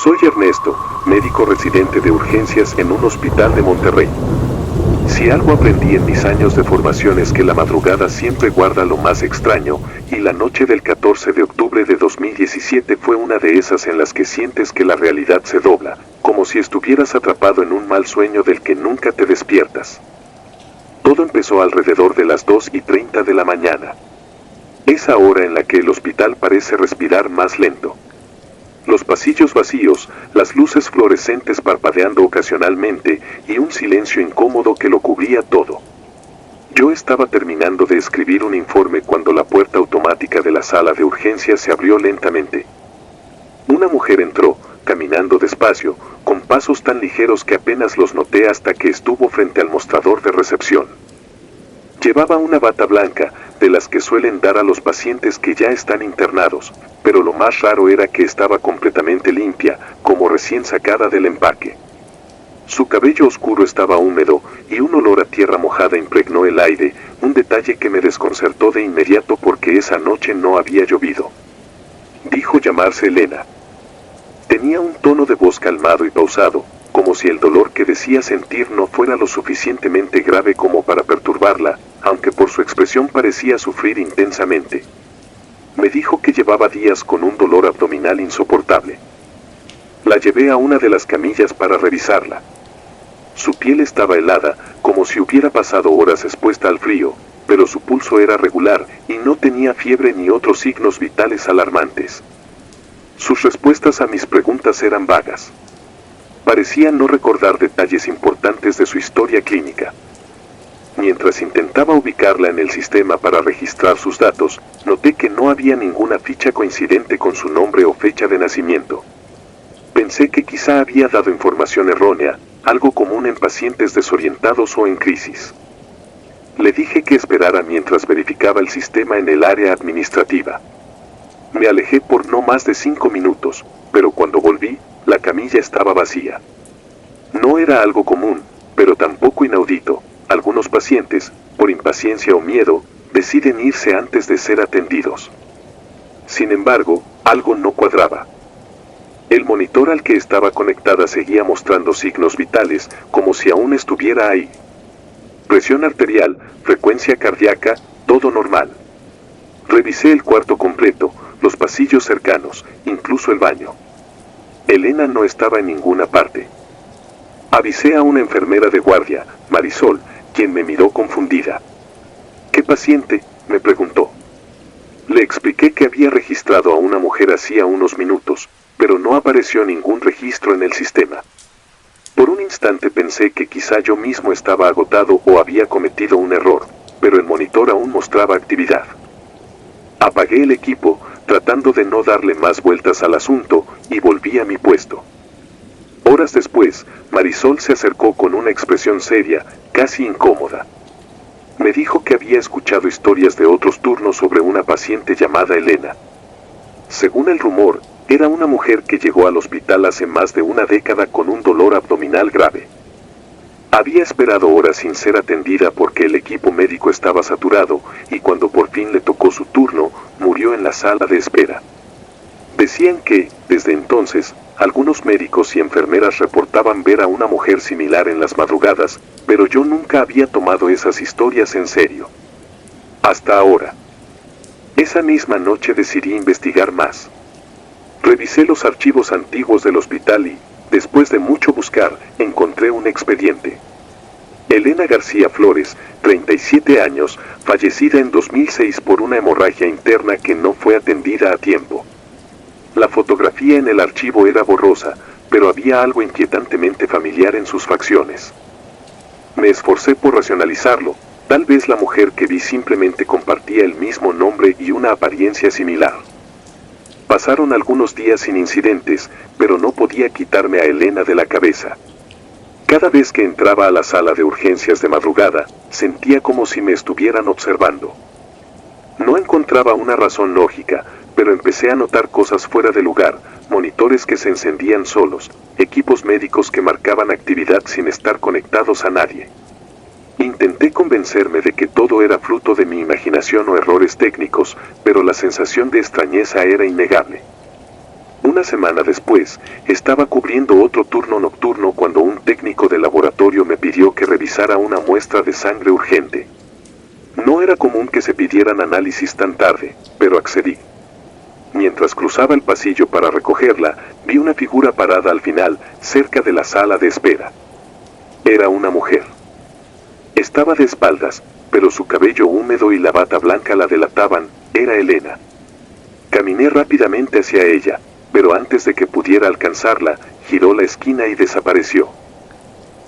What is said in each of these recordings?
Soy Ernesto, médico residente de urgencias en un hospital de Monterrey. Si algo aprendí en mis años de formación es que la madrugada siempre guarda lo más extraño, y la noche del 14 de octubre de 2017 fue una de esas en las que sientes que la realidad se dobla, como si estuvieras atrapado en un mal sueño del que nunca te despiertas. Todo empezó alrededor de las 2:30 de la mañana. Esa hora en la que el hospital parece respirar más lento. Los pasillos vacíos, las luces fluorescentes parpadeando ocasionalmente y un silencio incómodo que lo cubría todo. Yo estaba terminando de escribir un informe cuando la puerta automática de la sala de urgencias se abrió lentamente. Una mujer entró, caminando despacio, con pasos tan ligeros que apenas los noté hasta que estuvo frente al mostrador de recepción. Llevaba una bata blanca, de las que suelen dar a los pacientes que ya están internados, pero lo más raro era que estaba completamente limpia, como recién sacada del empaque. Su cabello oscuro estaba húmedo, y un olor a tierra mojada impregnó el aire, un detalle que me desconcertó de inmediato porque esa noche no había llovido. Dijo llamarse Elena. Tenía un tono de voz calmado y pausado, como si el dolor que decía sentir no fuera lo suficientemente grave como para perturbarla, aunque por su expresión parecía sufrir intensamente. Me dijo que llevaba días con un dolor abdominal insoportable. La llevé a una de las camillas para revisarla. Su piel estaba helada, como si hubiera pasado horas expuesta al frío, pero su pulso era regular y no tenía fiebre ni otros signos vitales alarmantes. Sus respuestas a mis preguntas eran vagas. Parecía no recordar detalles importantes de su historia clínica. Mientras intentaba ubicarla en el sistema para registrar sus datos, noté que no había ninguna ficha coincidente con su nombre o fecha de nacimiento. Pensé que quizá había dado información errónea, algo común en pacientes desorientados o en crisis. Le dije que esperara mientras verificaba el sistema en el área administrativa. Me alejé por no más de 5 minutos, pero cuando volví, la camilla estaba vacía. No era algo común, pero tampoco inaudito. Algunos pacientes, por impaciencia o miedo, deciden irse antes de ser atendidos. Sin embargo, algo no cuadraba. El monitor al que estaba conectada seguía mostrando signos vitales, como si aún estuviera ahí. Presión arterial, frecuencia cardíaca, todo normal. Revisé el cuarto completo, los pasillos cercanos, incluso el baño. Elena no estaba en ninguna parte. Avisé a una enfermera de guardia, Marisol, quien me miró confundida. ¿Qué paciente?, me preguntó. Le expliqué que había registrado a una mujer hacía unos minutos, pero no apareció ningún registro en el sistema. Por un instante pensé que quizá yo mismo estaba agotado o había cometido un error, pero el monitor aún mostraba actividad. Apagué el equipo, tratando de no darle más vueltas al asunto, y volví a mi puesto. Horas después, Marisol se acercó con una expresión seria, casi incómoda. Me dijo que había escuchado historias de otros turnos sobre una paciente llamada Elena. Según el rumor, era una mujer que llegó al hospital hace más de una década con un dolor abdominal grave. Había esperado horas sin ser atendida porque el equipo médico estaba saturado, y cuando por fin le tocó su turno, murió en la sala de espera. Decían que, desde entonces, algunos médicos y enfermeras reportaban ver a una mujer similar en las madrugadas, pero yo nunca había tomado esas historias en serio. Hasta ahora. Esa misma noche decidí investigar más. Revisé los archivos antiguos del hospital y, después de mucho buscar, encontré un expediente. Elena García Flores, 37 años, fallecida en 2006 por una hemorragia interna que no fue atendida a tiempo. La fotografía en el archivo era borrosa, pero había algo inquietantemente familiar en sus facciones. Me esforcé por racionalizarlo, tal vez la mujer que vi simplemente compartía el mismo nombre y una apariencia similar. Pasaron algunos días sin incidentes, pero no podía quitarme a Elena de la cabeza. Cada vez que entraba a la sala de urgencias de madrugada, sentía como si me estuvieran observando. No encontraba una razón lógica, pero empecé a notar cosas fuera de lugar, monitores que se encendían solos, equipos médicos que marcaban actividad sin estar conectados a nadie. Intenté convencerme de que todo era fruto de mi imaginación o errores técnicos, pero la sensación de extrañeza era innegable. Una semana después, estaba cubriendo otro turno nocturno cuando un técnico de laboratorio me pidió que revisara una muestra de sangre urgente. No era común que se pidieran análisis tan tarde, pero accedí. Mientras cruzaba el pasillo para recogerla, vi una figura parada al final, cerca de la sala de espera. Era una mujer. Estaba de espaldas, pero su cabello húmedo y la bata blanca la delataban. Era Elena. Caminé rápidamente hacia ella, pero antes de que pudiera alcanzarla, giró la esquina y desapareció.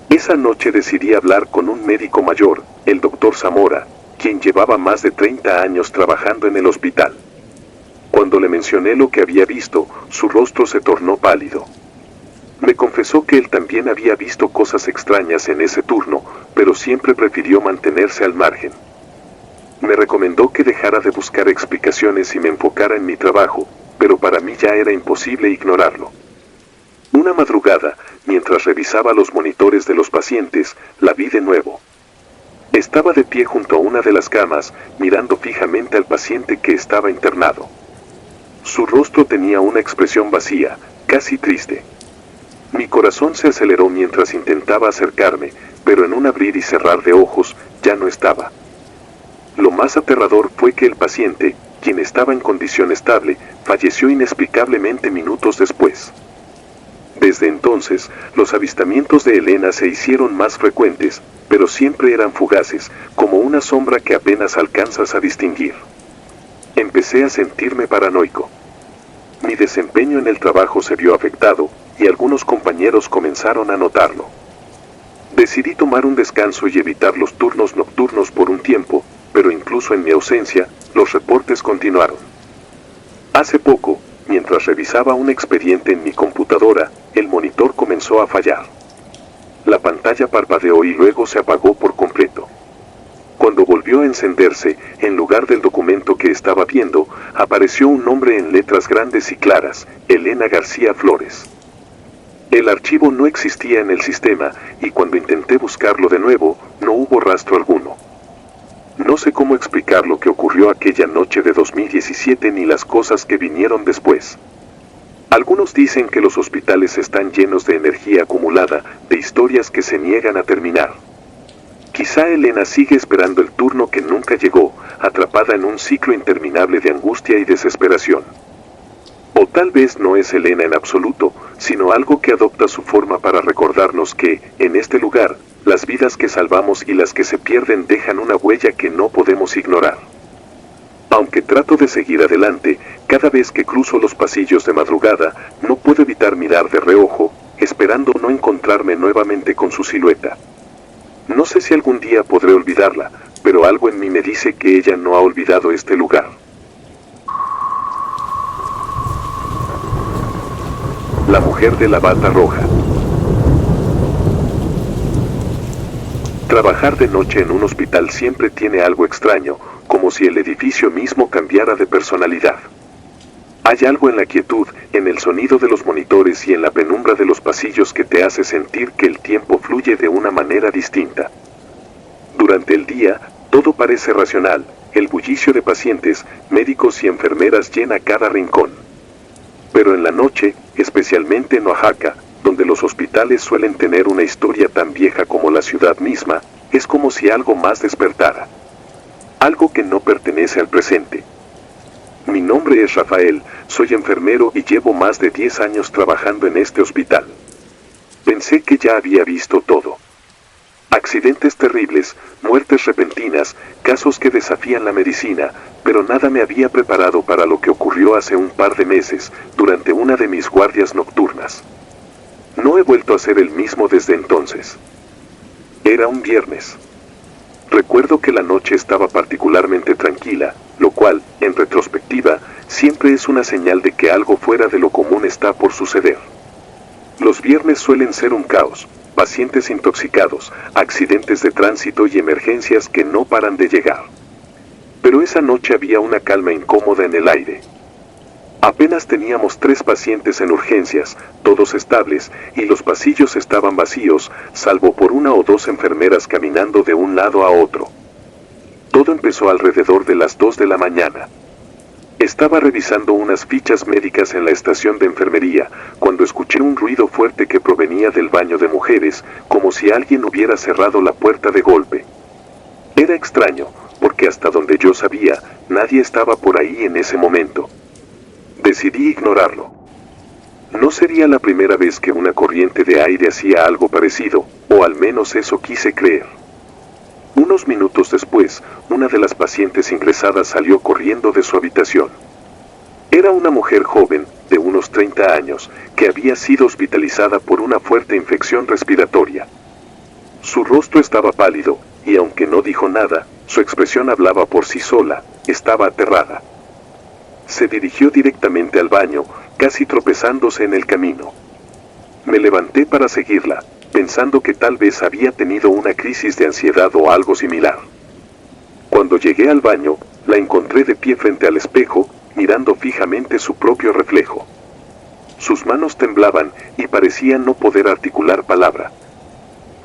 Esa noche decidí hablar con un médico mayor, el doctor Zamora, quien llevaba más de 30 años trabajando en el hospital. Cuando le mencioné lo que había visto, su rostro se tornó pálido. Me confesó que él también había visto cosas extrañas en ese turno, pero siempre prefirió mantenerse al margen. Me recomendó que dejara de buscar explicaciones y me enfocara en mi trabajo, pero para mí ya era imposible ignorarlo. Una madrugada, mientras revisaba los monitores de los pacientes, la vi de nuevo. Estaba de pie junto a una de las camas, mirando fijamente al paciente que estaba internado. Su rostro tenía una expresión vacía, casi triste. Mi corazón se aceleró mientras intentaba acercarme, pero en un abrir y cerrar de ojos, ya no estaba. Lo más aterrador fue que el paciente, quien estaba en condición estable, falleció inexplicablemente minutos después. Desde entonces, los avistamientos de Elena se hicieron más frecuentes, pero siempre eran fugaces, como una sombra que apenas alcanzas a distinguir. Empecé a sentirme paranoico. Mi desempeño en el trabajo se vio afectado, y algunos compañeros comenzaron a notarlo. Decidí tomar un descanso y evitar los turnos nocturnos por un tiempo, pero incluso en mi ausencia, los reportes continuaron. Hace poco, mientras revisaba un expediente en mi computadora, el monitor comenzó a fallar. La pantalla parpadeó y luego se apagó por completo. Cuando volvió a encenderse, en lugar del documento que estaba viendo, apareció un nombre en letras grandes y claras: Elena García Flores. El archivo no existía en el sistema, y cuando intenté buscarlo de nuevo, no hubo rastro alguno. No sé cómo explicar lo que ocurrió aquella noche de 2017 ni las cosas que vinieron después. Algunos dicen que los hospitales están llenos de energía acumulada, de historias que se niegan a terminar. Quizá Elena sigue esperando el turno que nunca llegó, atrapada en un ciclo interminable de angustia y desesperación. O tal vez no es Elena en absoluto, sino algo que adopta su forma para recordarnos que, en este lugar, las vidas que salvamos y las que se pierden dejan una huella que no podemos ignorar. Aunque trato de seguir adelante, cada vez que cruzo los pasillos de madrugada, no puedo evitar mirar de reojo, esperando no encontrarme nuevamente con su silueta. No sé si algún día podré olvidarla, pero algo en mí me dice que ella no ha olvidado este lugar. La mujer de la bata roja. Trabajar de noche en un hospital siempre tiene algo extraño, como si el edificio mismo cambiara de personalidad. Hay algo en la quietud, en el sonido de los monitores y en la penumbra de los pasillos que te hace sentir que el tiempo fluye de una manera distinta. Durante el día, todo parece racional, el bullicio de pacientes, médicos y enfermeras llena cada rincón. Pero en la noche, especialmente en Oaxaca, donde los hospitales suelen tener una historia tan vieja como la ciudad misma, es como si algo más despertara. Algo que no pertenece al presente. Mi nombre es Rafael, soy enfermero y llevo más de 10 años trabajando en este hospital. Pensé que ya había visto todo. Accidentes terribles, muertes repentinas, casos que desafían la medicina, pero nada me había preparado para lo que ocurrió hace un par de meses, durante una de mis guardias nocturnas. No he vuelto a ser el mismo desde entonces. Era un viernes. Recuerdo que la noche estaba particularmente tranquila, lo cual, en retrospectiva, siempre es una señal de que algo fuera de lo común está por suceder. Los viernes suelen ser un caos, pacientes intoxicados, accidentes de tránsito y emergencias que no paran de llegar. Pero esa noche había una calma incómoda en el aire. Apenas teníamos 3 pacientes en urgencias, todos estables, y los pasillos estaban vacíos, salvo por 1 o 2 enfermeras caminando de un lado a otro. Todo empezó alrededor de las 2 de la mañana. Estaba revisando unas fichas médicas en la estación de enfermería, cuando escuché un ruido fuerte que provenía del baño de mujeres, como si alguien hubiera cerrado la puerta de golpe. Era extraño, porque hasta donde yo sabía, nadie estaba por ahí en ese momento. Decidí ignorarlo. No sería la primera vez que una corriente de aire hacía algo parecido, o al menos eso quise creer. Unos minutos después, una de las pacientes ingresadas salió corriendo de su habitación. Era una mujer joven, de unos 30 años, que había sido hospitalizada por una fuerte infección respiratoria. Su rostro estaba pálido, y aunque no dijo nada, su expresión hablaba por sí sola, estaba aterrada. Se dirigió directamente al baño, casi tropezándose en el camino. Me levanté para seguirla, pensando que tal vez había tenido una crisis de ansiedad o algo similar. Cuando llegué al baño, la encontré de pie frente al espejo, mirando fijamente su propio reflejo. Sus manos temblaban y parecían no poder articular palabra.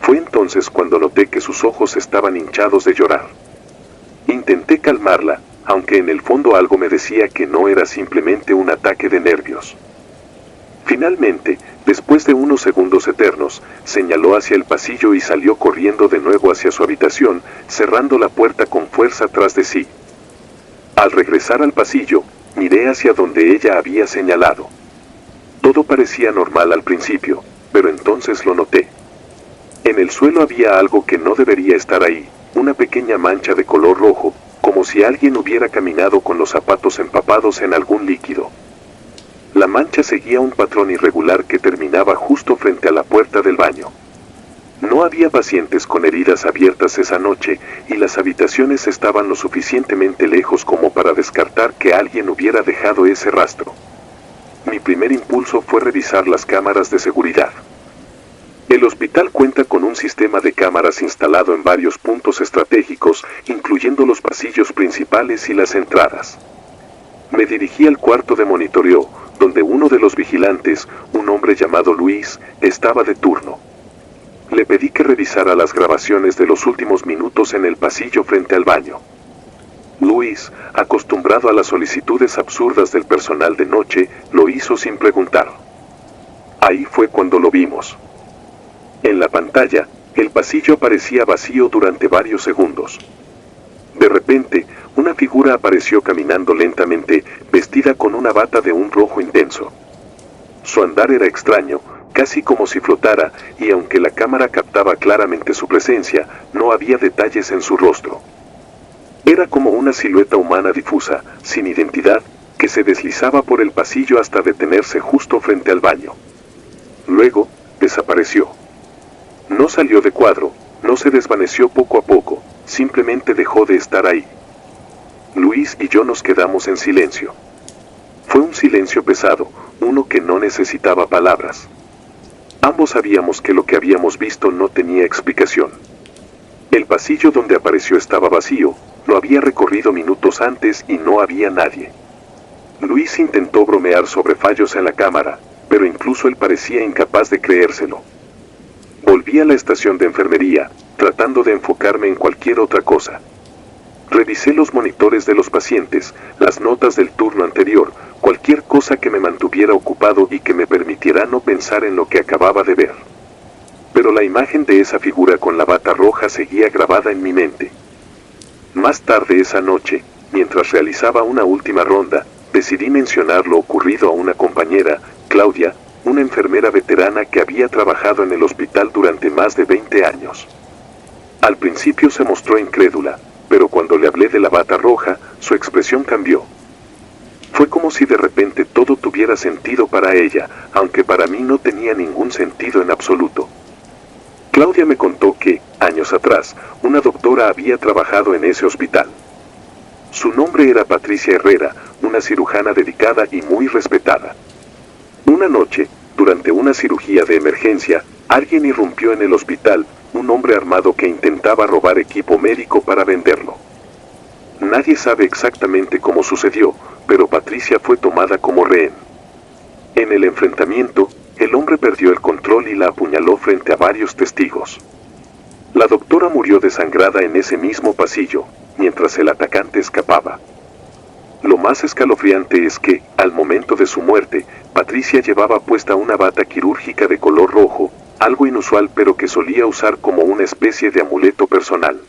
Fue entonces cuando noté que sus ojos estaban hinchados de llorar. Intenté calmarla, aunque en el fondo algo me decía que no era simplemente un ataque de nervios. Finalmente, después de unos segundos eternos, señaló hacia el pasillo y salió corriendo de nuevo hacia su habitación, cerrando la puerta con fuerza tras de sí. Al regresar al pasillo, miré hacia donde ella había señalado. Todo parecía normal al principio, pero entonces lo noté. En el suelo había algo que no debería estar ahí, una pequeña mancha de color rojo, como si alguien hubiera caminado con los zapatos empapados en algún líquido. La mancha seguía un patrón irregular que terminaba justo frente a la puerta del baño. No había pacientes con heridas abiertas esa noche, y las habitaciones estaban lo suficientemente lejos como para descartar que alguien hubiera dejado ese rastro. Mi primer impulso fue revisar las cámaras de seguridad. El hospital cuenta con un sistema de cámaras instalado en varios puntos estratégicos, incluyendo los pasillos principales y las entradas. Me dirigí al cuarto de monitoreo, donde uno de los vigilantes, un hombre llamado Luis, estaba de turno. Le pedí que revisara las grabaciones de los últimos minutos en el pasillo frente al baño. Luis, acostumbrado a las solicitudes absurdas del personal de noche, lo hizo sin preguntar. Ahí fue cuando lo vimos. En la pantalla, el pasillo parecía vacío durante varios segundos. De repente, una figura apareció caminando lentamente, vestida con una bata de un rojo intenso. Su andar era extraño, casi como si flotara, y aunque la cámara captaba claramente su presencia, no había detalles en su rostro. Era como una silueta humana difusa, sin identidad, que se deslizaba por el pasillo hasta detenerse justo frente al baño. Luego, desapareció. No salió de cuadro, no se desvaneció poco a poco, simplemente dejó de estar ahí. Luis y yo nos quedamos en silencio. Fue un silencio pesado, uno que no necesitaba palabras. Ambos sabíamos que lo que habíamos visto no tenía explicación. El pasillo donde apareció estaba vacío, lo había recorrido minutos antes y no había nadie. Luis intentó bromear sobre fallos en la cámara, pero incluso él parecía incapaz de creérselo. Volví a la estación de enfermería, tratando de enfocarme en cualquier otra cosa. Revisé los monitores de los pacientes, las notas del turno anterior, cualquier cosa que me mantuviera ocupado y que me permitiera no pensar en lo que acababa de ver. Pero la imagen de esa figura con la bata roja seguía grabada en mi mente. Más tarde esa noche, mientras realizaba una última ronda, decidí mencionar lo ocurrido a una compañera, Claudia, una enfermera veterana que había trabajado en el hospital durante más de 20 años. Al principio se mostró incrédula, pero cuando le hablé de la bata roja, su expresión cambió. Fue como si de repente todo tuviera sentido para ella, aunque para mí no tenía ningún sentido en absoluto. Claudia me contó que, años atrás, una doctora había trabajado en ese hospital. Su nombre era Patricia Herrera, una cirujana dedicada y muy respetada. Una noche, durante una cirugía de emergencia, alguien irrumpió en el hospital, un hombre armado que intentaba robar equipo médico para venderlo. Nadie sabe exactamente cómo sucedió, pero Patricia fue tomada como rehén. En el enfrentamiento, el hombre perdió el control y la apuñaló frente a varios testigos. La doctora murió desangrada en ese mismo pasillo, mientras el atacante escapaba. Lo más escalofriante es que, al momento de su muerte, Patricia llevaba puesta una bata quirúrgica de color rojo, algo inusual pero que solía usar como una especie de amuleto personal.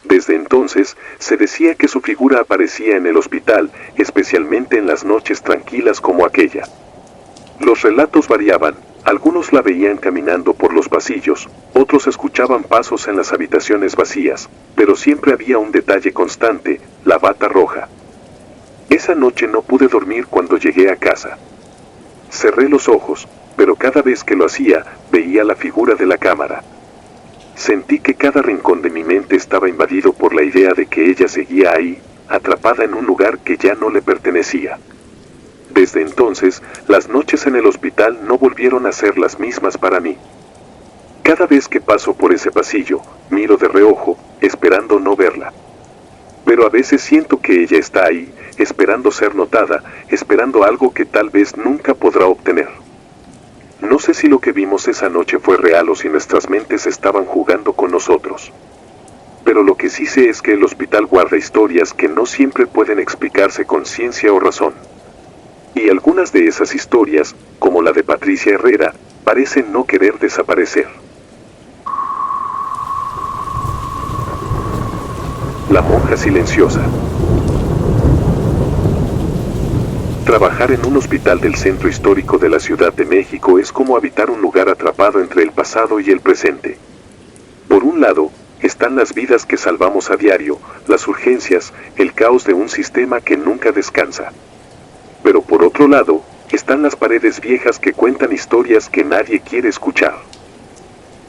Desde entonces, se decía que su figura aparecía en el hospital, especialmente en las noches tranquilas como aquella. Los relatos variaban, algunos la veían caminando por los pasillos, otros escuchaban pasos en las habitaciones vacías, pero siempre había un detalle constante, la bata roja. Esa noche no pude dormir cuando llegué a casa. Cerré los ojos, pero cada vez que lo hacía, veía la figura de la cámara. Sentí que cada rincón de mi mente estaba invadido por la idea de que ella seguía ahí, atrapada en un lugar que ya no le pertenecía. Desde entonces, las noches en el hospital no volvieron a ser las mismas para mí. Cada vez que paso por ese pasillo, miro de reojo, esperando no verla. Pero a veces siento que ella está ahí, esperando ser notada, esperando algo que tal vez nunca podrá obtener. No sé si lo que vimos esa noche fue real o si nuestras mentes estaban jugando con nosotros. Pero lo que sí sé es que el hospital guarda historias que no siempre pueden explicarse con ciencia o razón. Y algunas de esas historias, como la de Patricia Herrera, parecen no querer desaparecer. La monja silenciosa. Trabajar en un hospital del centro histórico de la Ciudad de México es como habitar un lugar atrapado entre el pasado y el presente. Por un lado, están las vidas que salvamos a diario, las urgencias, el caos de un sistema que nunca descansa. Pero por otro lado, están las paredes viejas que cuentan historias que nadie quiere escuchar.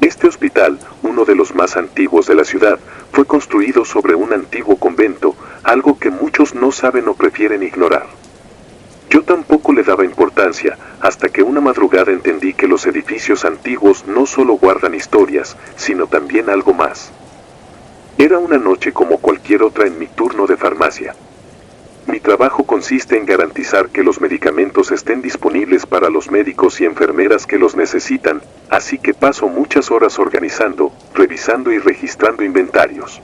Este hospital, uno de los más antiguos de la ciudad, fue construido sobre un antiguo convento, algo que muchos no saben o prefieren ignorar. Yo tampoco le daba importancia, hasta que una madrugada entendí que los edificios antiguos no solo guardan historias, sino también algo más. Era una noche como cualquier otra en mi turno de farmacia. Mi trabajo consiste en garantizar que los medicamentos estén disponibles para los médicos y enfermeras que los necesitan, así que paso muchas horas organizando, revisando y registrando inventarios.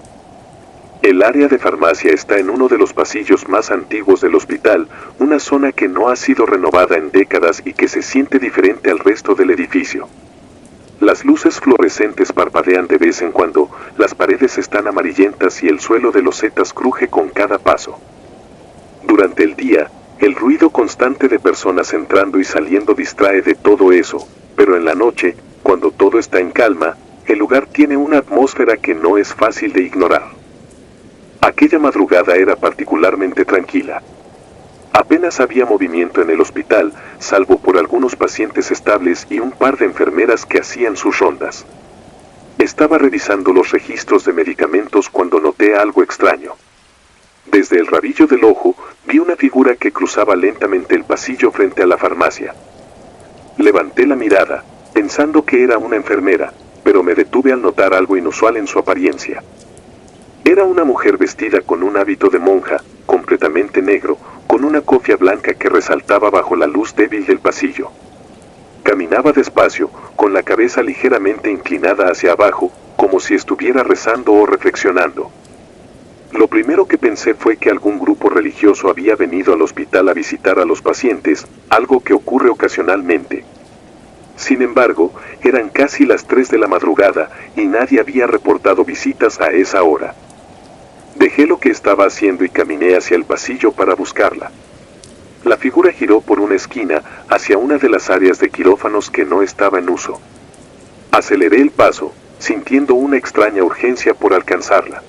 El área de farmacia está en uno de los pasillos más antiguos del hospital, una zona que no ha sido renovada en décadas y que se siente diferente al resto del edificio. Las luces fluorescentes parpadean de vez en cuando, las paredes están amarillentas y el suelo de losetas cruje con cada paso. Durante el día, el ruido constante de personas entrando y saliendo distrae de todo eso, pero en la noche, cuando todo está en calma, el lugar tiene una atmósfera que no es fácil de ignorar. Aquella madrugada era particularmente tranquila. Apenas había movimiento en el hospital, salvo por algunos pacientes estables y un par de enfermeras que hacían sus rondas. Estaba revisando los registros de medicamentos cuando noté algo extraño. Desde el rabillo del ojo, vi una figura que cruzaba lentamente el pasillo frente a la farmacia. Levanté la mirada, pensando que era una enfermera, pero me detuve al notar algo inusual en su apariencia. Era una mujer vestida con un hábito de monja, completamente negro, con una cofia blanca que resaltaba bajo la luz débil del pasillo. Caminaba despacio, con la cabeza ligeramente inclinada hacia abajo, como si estuviera rezando o reflexionando. Lo primero que pensé fue que algún grupo religioso había venido al hospital a visitar a los pacientes, algo que ocurre ocasionalmente. Sin embargo, eran casi las 3 de la madrugada y nadie había reportado visitas a esa hora. Dejé lo que estaba haciendo y caminé hacia el pasillo para buscarla. La figura giró por una esquina hacia una de las áreas de quirófanos que no estaba en uso. Aceleré el paso, sintiendo una extraña urgencia por alcanzarla.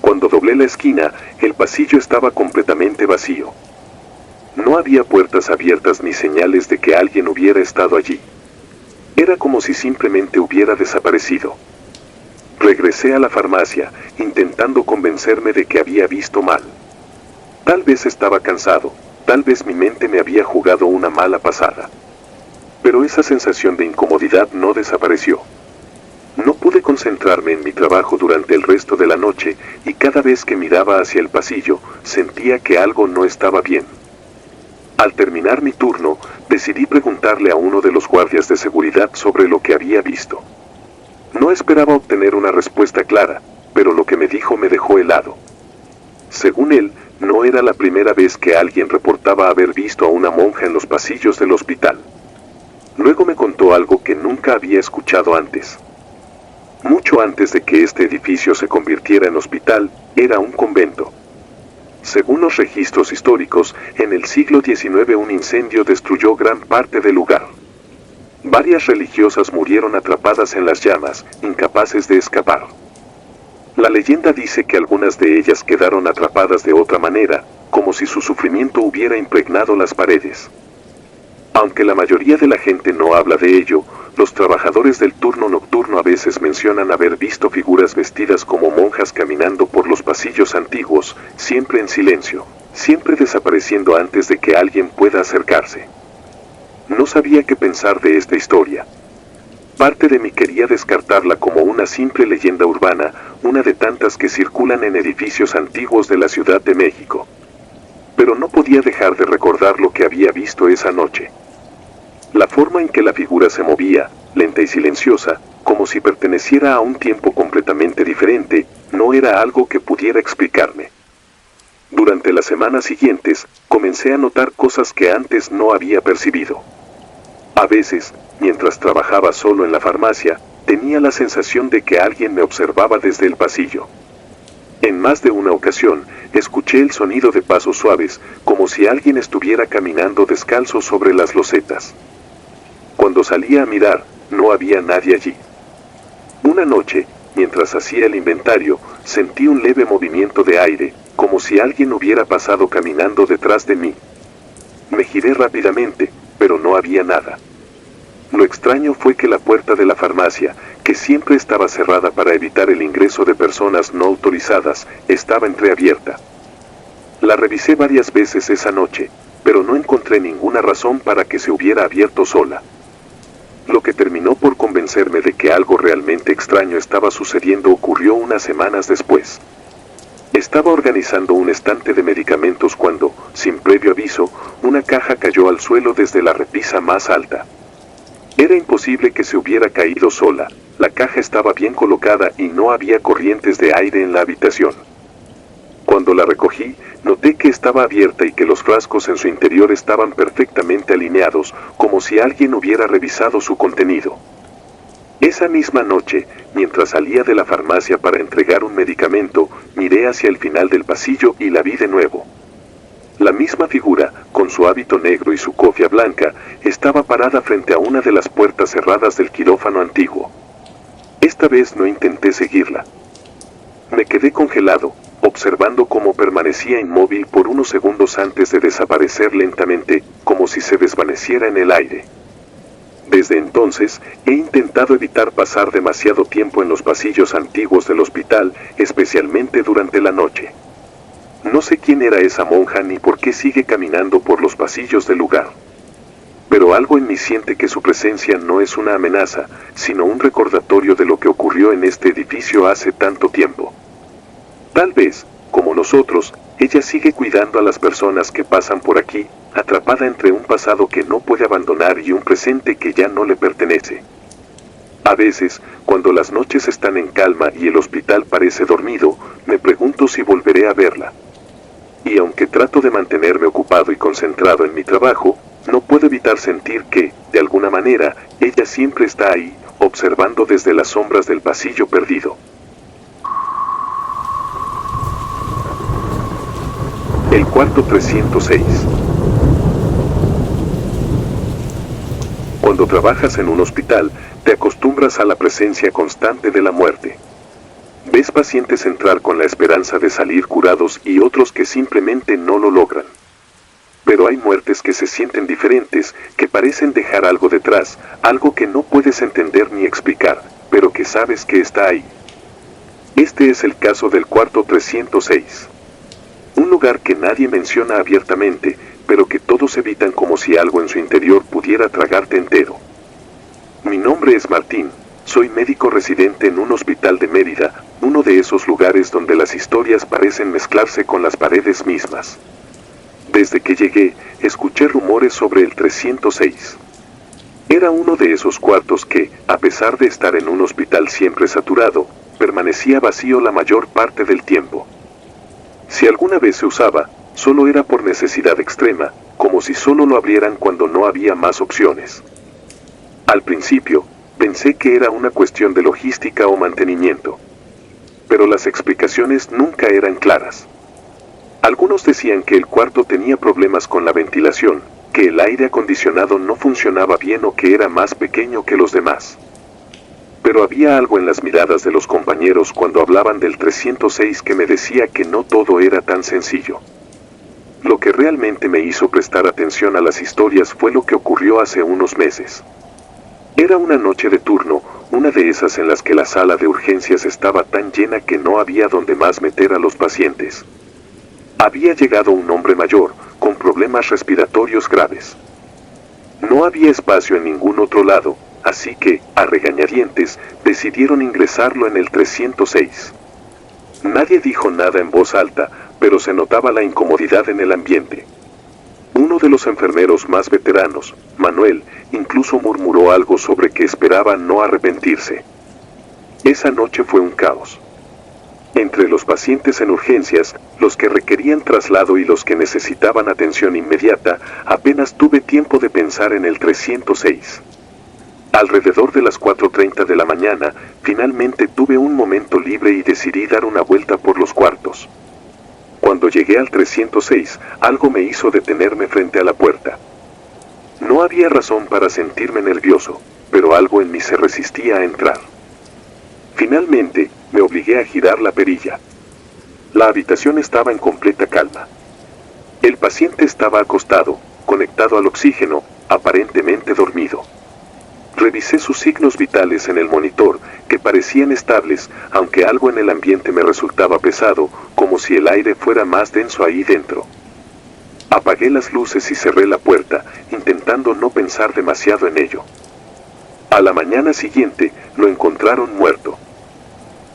Cuando doblé la esquina, el pasillo estaba completamente vacío. No había puertas abiertas ni señales de que alguien hubiera estado allí. Era como si simplemente hubiera desaparecido. Regresé a la farmacia, intentando convencerme de que había visto mal. Tal vez estaba cansado, tal vez mi mente me había jugado una mala pasada. Pero esa sensación de incomodidad no desapareció. No pude concentrarme en mi trabajo durante el resto de la noche y cada vez que miraba hacia el pasillo, sentía que algo no estaba bien. Al terminar mi turno, decidí preguntarle a uno de los guardias de seguridad sobre lo que había visto. No esperaba obtener una respuesta clara, pero lo que me dijo me dejó helado. Según él, No era la primera vez que alguien reportaba haber visto a una monja en los pasillos del hospital. Luego me contó algo que nunca había escuchado antes. Mucho antes de que este edificio se convirtiera en hospital, era un convento. Según los registros históricos, en el siglo XIX un incendio destruyó gran parte del lugar. Varias religiosas murieron atrapadas en las llamas, incapaces de escapar. La leyenda dice que algunas de ellas quedaron atrapadas de otra manera, como si su sufrimiento hubiera impregnado las paredes. Aunque la mayoría de la gente no habla de ello, los trabajadores del turno nocturno a veces mencionan haber visto figuras vestidas como monjas caminando por los pasillos antiguos, siempre en silencio, siempre desapareciendo antes de que alguien pueda acercarse. No sabía qué pensar de esta historia. Parte de mí quería descartarla como una simple leyenda urbana, una de tantas que circulan en edificios antiguos de la Ciudad de México. Pero no podía dejar de recordar lo que había visto esa noche. La forma en que la figura se movía, lenta y silenciosa, como si perteneciera a un tiempo completamente diferente, no era algo que pudiera explicarme. Durante las semanas siguientes, comencé a notar cosas que antes no había percibido. A veces, mientras trabajaba solo en la farmacia, tenía la sensación de que alguien me observaba desde el pasillo. En más de una ocasión, escuché el sonido de pasos suaves, como si alguien estuviera caminando descalzo sobre las losetas. Cuando salía a mirar, no había nadie allí. Una noche, mientras hacía el inventario, sentí un leve movimiento de aire, como si alguien hubiera pasado caminando detrás de mí. Me giré rápidamente, pero no había nada. Lo extraño fue que la puerta de la farmacia, que siempre estaba cerrada para evitar el ingreso de personas no autorizadas, estaba entreabierta. La revisé varias veces esa noche, pero no encontré ninguna razón para que se hubiera abierto sola. Lo que terminó por convencerme de que algo realmente extraño estaba sucediendo ocurrió unas semanas después. Estaba organizando un estante de medicamentos cuando, sin previo aviso, una caja cayó al suelo desde la repisa más alta. Era imposible que se hubiera caído sola, la caja estaba bien colocada y no había corrientes de aire en la habitación. Cuando la recogí, noté que estaba abierta y que los frascos en su interior estaban perfectamente alineados, como si alguien hubiera revisado su contenido. Esa misma noche, mientras salía de la farmacia para entregar un medicamento, miré hacia el final del pasillo y la vi de nuevo. La misma figura, con su hábito negro y su cofia blanca, estaba parada frente a una de las puertas cerradas del quirófano antiguo. Esta vez no intenté seguirla. Me quedé congelado, observando cómo permanecía inmóvil por unos segundos antes de desaparecer lentamente, como si se desvaneciera en el aire. Desde entonces, he intentado evitar pasar demasiado tiempo en los pasillos antiguos del hospital, especialmente durante la noche. No sé quién era esa monja ni por qué sigue caminando por los pasillos del lugar. Pero algo en mí siente que su presencia no es una amenaza, sino un recordatorio de lo que ocurrió en este edificio hace tanto tiempo. Tal vez, como nosotros, ella sigue cuidando a las personas que pasan por aquí, atrapada entre un pasado que no puede abandonar y un presente que ya no le pertenece. A veces, cuando las noches están en calma y el hospital parece dormido, me pregunto si volveré a verla. Y aunque trato de mantenerme ocupado y concentrado en mi trabajo, no puedo evitar sentir que, de alguna manera, ella siempre está ahí, observando desde las sombras del pasillo perdido. El cuarto 306. Cuando trabajas en un hospital, te acostumbras a la presencia constante de la muerte. Ves pacientes entrar con la esperanza de salir curados y otros que simplemente no lo logran. Pero hay muertes que se sienten diferentes, que parecen dejar algo detrás, algo que no puedes entender ni explicar, pero que sabes que está ahí. Este es el caso del cuarto 306. Un lugar que nadie menciona abiertamente, pero que todos evitan como si algo en su interior pudiera tragarte entero. Mi nombre es Martín, soy médico residente en un hospital de Mérida, uno de esos lugares donde las historias parecen mezclarse con las paredes mismas. Desde que llegué, escuché rumores sobre el 306. Era uno de esos cuartos que, a pesar de estar en un hospital siempre saturado, permanecía vacío la mayor parte del tiempo. Si alguna vez se usaba, solo era por necesidad extrema, como si solo lo abrieran cuando no había más opciones. Al principio, pensé que era una cuestión de logística o mantenimiento. Pero las explicaciones nunca eran claras. Algunos decían que el cuarto tenía problemas con la ventilación, que el aire acondicionado no funcionaba bien o que era más pequeño que los demás. Pero había algo en las miradas de los compañeros cuando hablaban del 306 que me decía que no todo era tan sencillo. Lo que realmente me hizo prestar atención a las historias fue lo que ocurrió hace unos meses. Era una noche de turno, una de esas en las que la sala de urgencias estaba tan llena que no había donde más meter a los pacientes. Había llegado un hombre mayor, con problemas respiratorios graves. No había espacio en ningún otro lado, así que, a regañadientes, decidieron ingresarlo en el 306. Nadie dijo nada en voz alta, pero se notaba la incomodidad en el ambiente. Uno de los enfermeros más veteranos, Manuel, incluso murmuró algo sobre que esperaba no arrepentirse. Esa noche fue un caos. Entre los pacientes en urgencias, los que requerían traslado y los que necesitaban atención inmediata, apenas tuve tiempo de pensar en el 306. Alrededor de las 4:30 de la mañana, finalmente tuve un momento libre y decidí dar una vuelta por los cuartos. Cuando llegué al 306, algo me hizo detenerme frente a la puerta. No había razón para sentirme nervioso, pero algo en mí se resistía a entrar. Finalmente, me obligué a girar la perilla. La habitación estaba en completa calma. El paciente estaba acostado, conectado al oxígeno, aparentemente dormido. Revisé sus signos vitales en el monitor, que parecían estables, aunque algo en el ambiente me resultaba pesado, como si el aire fuera más denso ahí dentro. Apagué las luces y cerré la puerta, intentando no pensar demasiado en ello. A la mañana siguiente, lo encontraron muerto.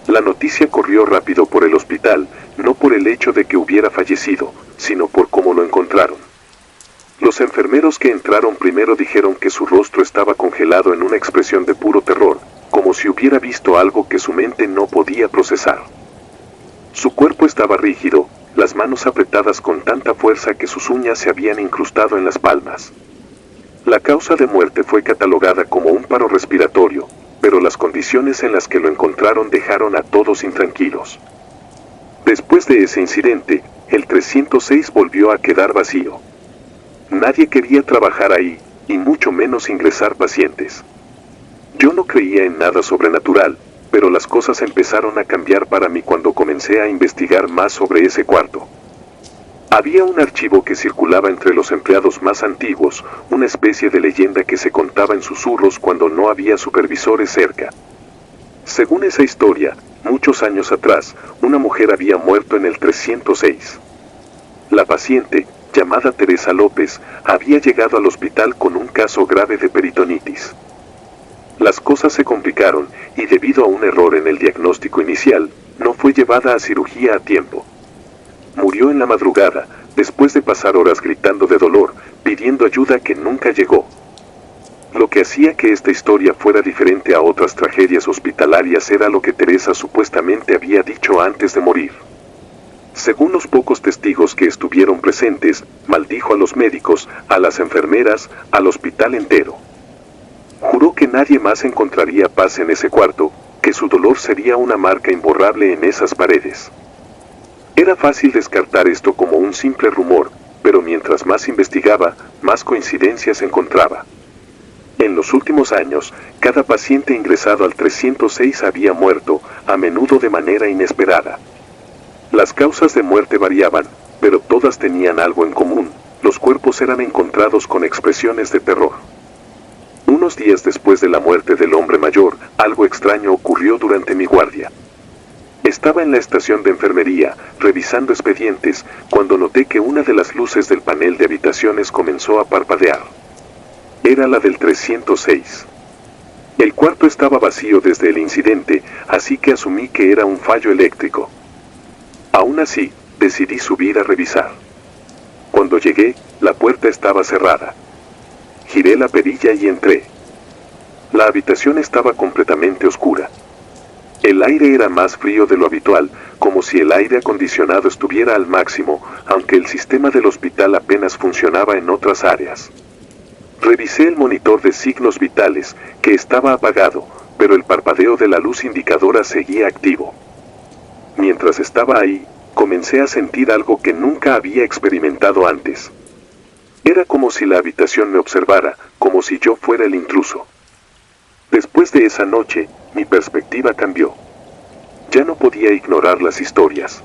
La noticia corrió rápido por el hospital, no por el hecho de que hubiera fallecido, sino por cómo lo encontraron. Los enfermeros que entraron primero dijeron que su rostro estaba congelado en una expresión de puro terror, como si hubiera visto algo que su mente no podía procesar. Su cuerpo estaba rígido, las manos apretadas con tanta fuerza que sus uñas se habían incrustado en las palmas. La causa de muerte fue catalogada como un paro respiratorio, pero las condiciones en las que lo encontraron dejaron a todos intranquilos. Después de ese incidente, el 306 volvió a quedar vacío. Nadie quería trabajar ahí, y mucho menos ingresar pacientes. Yo no creía en nada sobrenatural, pero las cosas empezaron a cambiar para mí cuando comencé a investigar más sobre ese cuarto. Había un archivo que circulaba entre los empleados más antiguos, una especie de leyenda que se contaba en susurros cuando no había supervisores cerca. Según esa historia, muchos años atrás, una mujer había muerto en el 306. La paciente, llamada Teresa López, había llegado al hospital con un caso grave de peritonitis. Las cosas se complicaron, y debido a un error en el diagnóstico inicial, no fue llevada a cirugía a tiempo. Murió en la madrugada, después de pasar horas gritando de dolor, pidiendo ayuda que nunca llegó. Lo que hacía que esta historia fuera diferente a otras tragedias hospitalarias era lo que Teresa supuestamente había dicho antes de morir. Según los pocos testigos que estuvieron presentes, maldijo a los médicos, a las enfermeras, al hospital entero. Juró que nadie más encontraría paz en ese cuarto, que su dolor sería una marca imborrable en esas paredes. Era fácil descartar esto como un simple rumor, pero mientras más investigaba, más coincidencias encontraba. En los últimos años, cada paciente ingresado al 306 había muerto, a menudo de manera inesperada. Las causas de muerte variaban, pero todas tenían algo en común: los cuerpos eran encontrados con expresiones de terror. Unos días después de la muerte del hombre mayor, algo extraño ocurrió durante mi guardia. Estaba en la estación de enfermería, revisando expedientes, cuando noté que una de las luces del panel de habitaciones comenzó a parpadear. Era la del 306. El cuarto estaba vacío desde el incidente, así que asumí que era un fallo eléctrico. Aún así, decidí subir a revisar. Cuando llegué, la puerta estaba cerrada. Giré la perilla y entré. La habitación estaba completamente oscura. El aire era más frío de lo habitual, como si el aire acondicionado estuviera al máximo, aunque el sistema del hospital apenas funcionaba en otras áreas. Revisé el monitor de signos vitales, que estaba apagado, pero el parpadeo de la luz indicadora seguía activo. Mientras estaba ahí, comencé a sentir algo que nunca había experimentado antes. Era como si la habitación me observara, como si yo fuera el intruso. Después de esa noche, mi perspectiva cambió. Ya no podía ignorar las historias.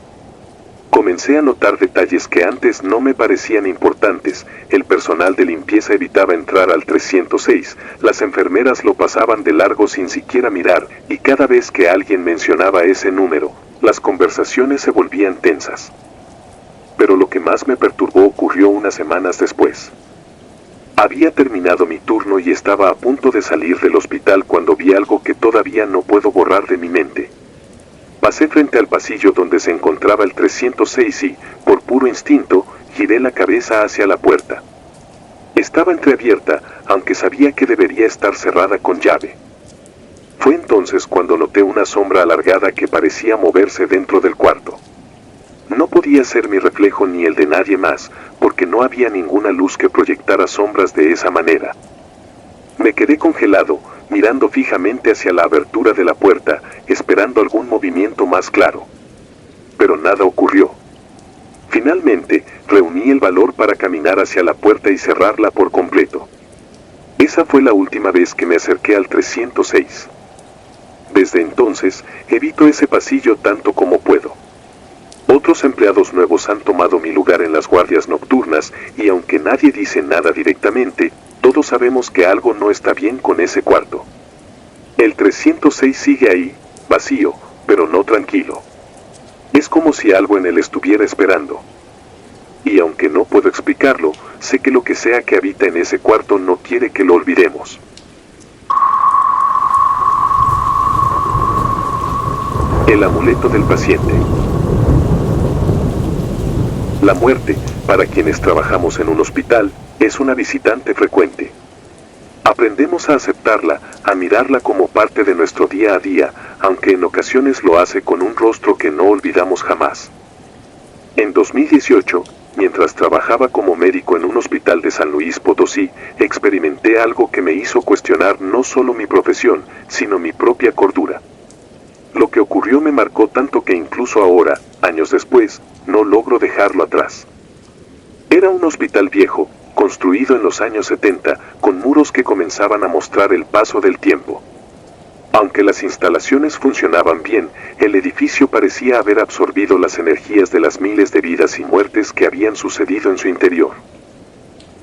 Comencé a notar detalles que antes no me parecían importantes. El personal de limpieza evitaba entrar al 306, las enfermeras lo pasaban de largo sin siquiera mirar, y cada vez que alguien mencionaba ese número, las conversaciones se volvían tensas. Pero lo que más me perturbó ocurrió unas semanas después. Había terminado mi turno y estaba a punto de salir del hospital cuando vi algo que todavía no puedo borrar de mi mente. Pasé frente al pasillo donde se encontraba el 306 y, por puro instinto, giré la cabeza hacia la puerta. Estaba entreabierta, aunque sabía que debería estar cerrada con llave. Fue entonces cuando noté una sombra alargada que parecía moverse dentro del cuarto. No podía ser mi reflejo ni el de nadie más, porque no había ninguna luz que proyectara sombras de esa manera. Me quedé congelado, mirando fijamente hacia la abertura de la puerta, esperando algún movimiento más claro. Pero nada ocurrió. Finalmente, reuní el valor para caminar hacia la puerta y cerrarla por completo. Esa fue la última vez que me acerqué al 306. Desde entonces, evito ese pasillo tanto como puedo. Otros empleados nuevos han tomado mi lugar en las guardias nocturnas y aunque nadie dice nada directamente, todos sabemos que algo no está bien con ese cuarto. El 306 sigue ahí, vacío, pero no tranquilo. Es como si algo en él estuviera esperando. Y aunque no puedo explicarlo, sé que lo que sea que habita en ese cuarto no quiere que lo olvidemos. El amuleto del paciente. La muerte, para quienes trabajamos en un hospital, es una visitante frecuente. Aprendemos a aceptarla, a mirarla como parte de nuestro día a día, aunque en ocasiones lo hace con un rostro que no olvidamos jamás. En 2018, mientras trabajaba como médico en un hospital de San Luis Potosí, experimenté algo que me hizo cuestionar no solo mi profesión, sino mi propia cordura. Lo que ocurrió me marcó tanto que incluso ahora, años después, no logro dejarlo atrás. Era un hospital viejo, construido en los años 70, con muros que comenzaban a mostrar el paso del tiempo. Aunque las instalaciones funcionaban bien, el edificio parecía haber absorbido las energías de las miles de vidas y muertes que habían sucedido en su interior.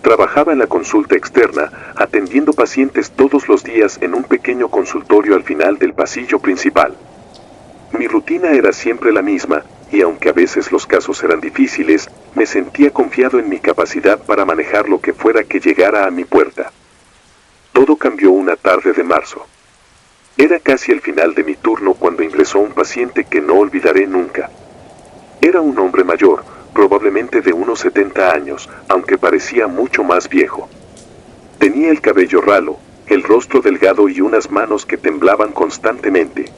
Trabajaba en la consulta externa, atendiendo pacientes todos los días en un pequeño consultorio al final del pasillo principal. Mi rutina era siempre la misma, y aunque a veces los casos eran difíciles, me sentía confiado en mi capacidad para manejar lo que fuera que llegara a mi puerta. Todo cambió una tarde de marzo. Era casi el final de mi turno cuando ingresó un paciente que no olvidaré nunca. Era un hombre mayor, probablemente de unos 70 años, aunque parecía mucho más viejo. Tenía el cabello ralo, el rostro delgado y unas manos que temblaban constantemente.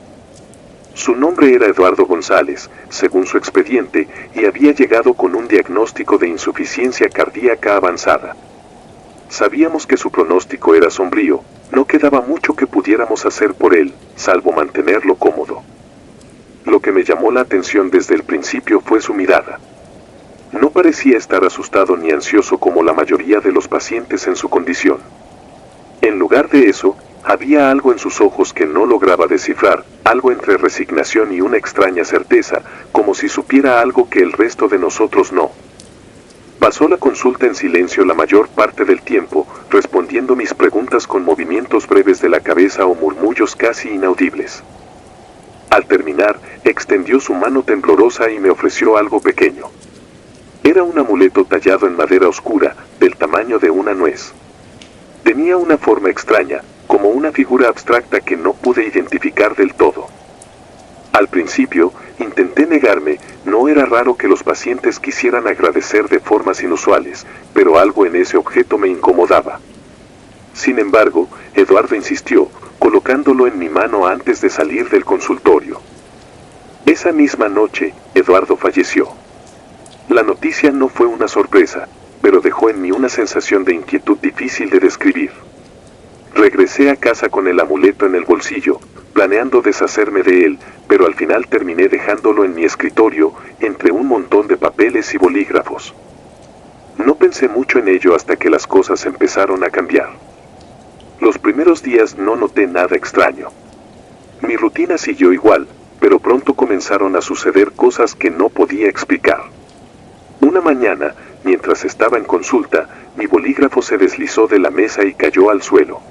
Su nombre era Eduardo González, según su expediente, y había llegado con un diagnóstico de insuficiencia cardíaca avanzada. Sabíamos que su pronóstico era sombrío, no quedaba mucho que pudiéramos hacer por él, salvo mantenerlo cómodo. Lo que me llamó la atención desde el principio fue su mirada. No parecía estar asustado ni ansioso como la mayoría de los pacientes en su condición. En lugar de eso, había algo en sus ojos que no lograba descifrar, algo entre resignación y una extraña certeza, como si supiera algo que el resto de nosotros no. Pasó la consulta en silencio la mayor parte del tiempo, respondiendo mis preguntas con movimientos breves de la cabeza o murmullos casi inaudibles. Al terminar, extendió su mano temblorosa y me ofreció algo pequeño. Era un amuleto tallado en madera oscura, del tamaño de una nuez. Tenía una forma extraña, como una figura abstracta que no pude identificar del todo. Al principio, intenté negarme, no era raro que los pacientes quisieran agradecer de formas inusuales, pero algo en ese objeto me incomodaba. Sin embargo, Eduardo insistió, colocándolo en mi mano antes de salir del consultorio. Esa misma noche, Eduardo falleció. La noticia no fue una sorpresa, pero dejó en mí una sensación de inquietud difícil de describir. Regresé a casa con el amuleto en el bolsillo, planeando deshacerme de él, pero al final terminé dejándolo en mi escritorio, entre un montón de papeles y bolígrafos. No pensé mucho en ello hasta que las cosas empezaron a cambiar. Los primeros días no noté nada extraño. Mi rutina siguió igual, pero pronto comenzaron a suceder cosas que no podía explicar. Una mañana, mientras estaba en consulta, mi bolígrafo se deslizó de la mesa y cayó al suelo.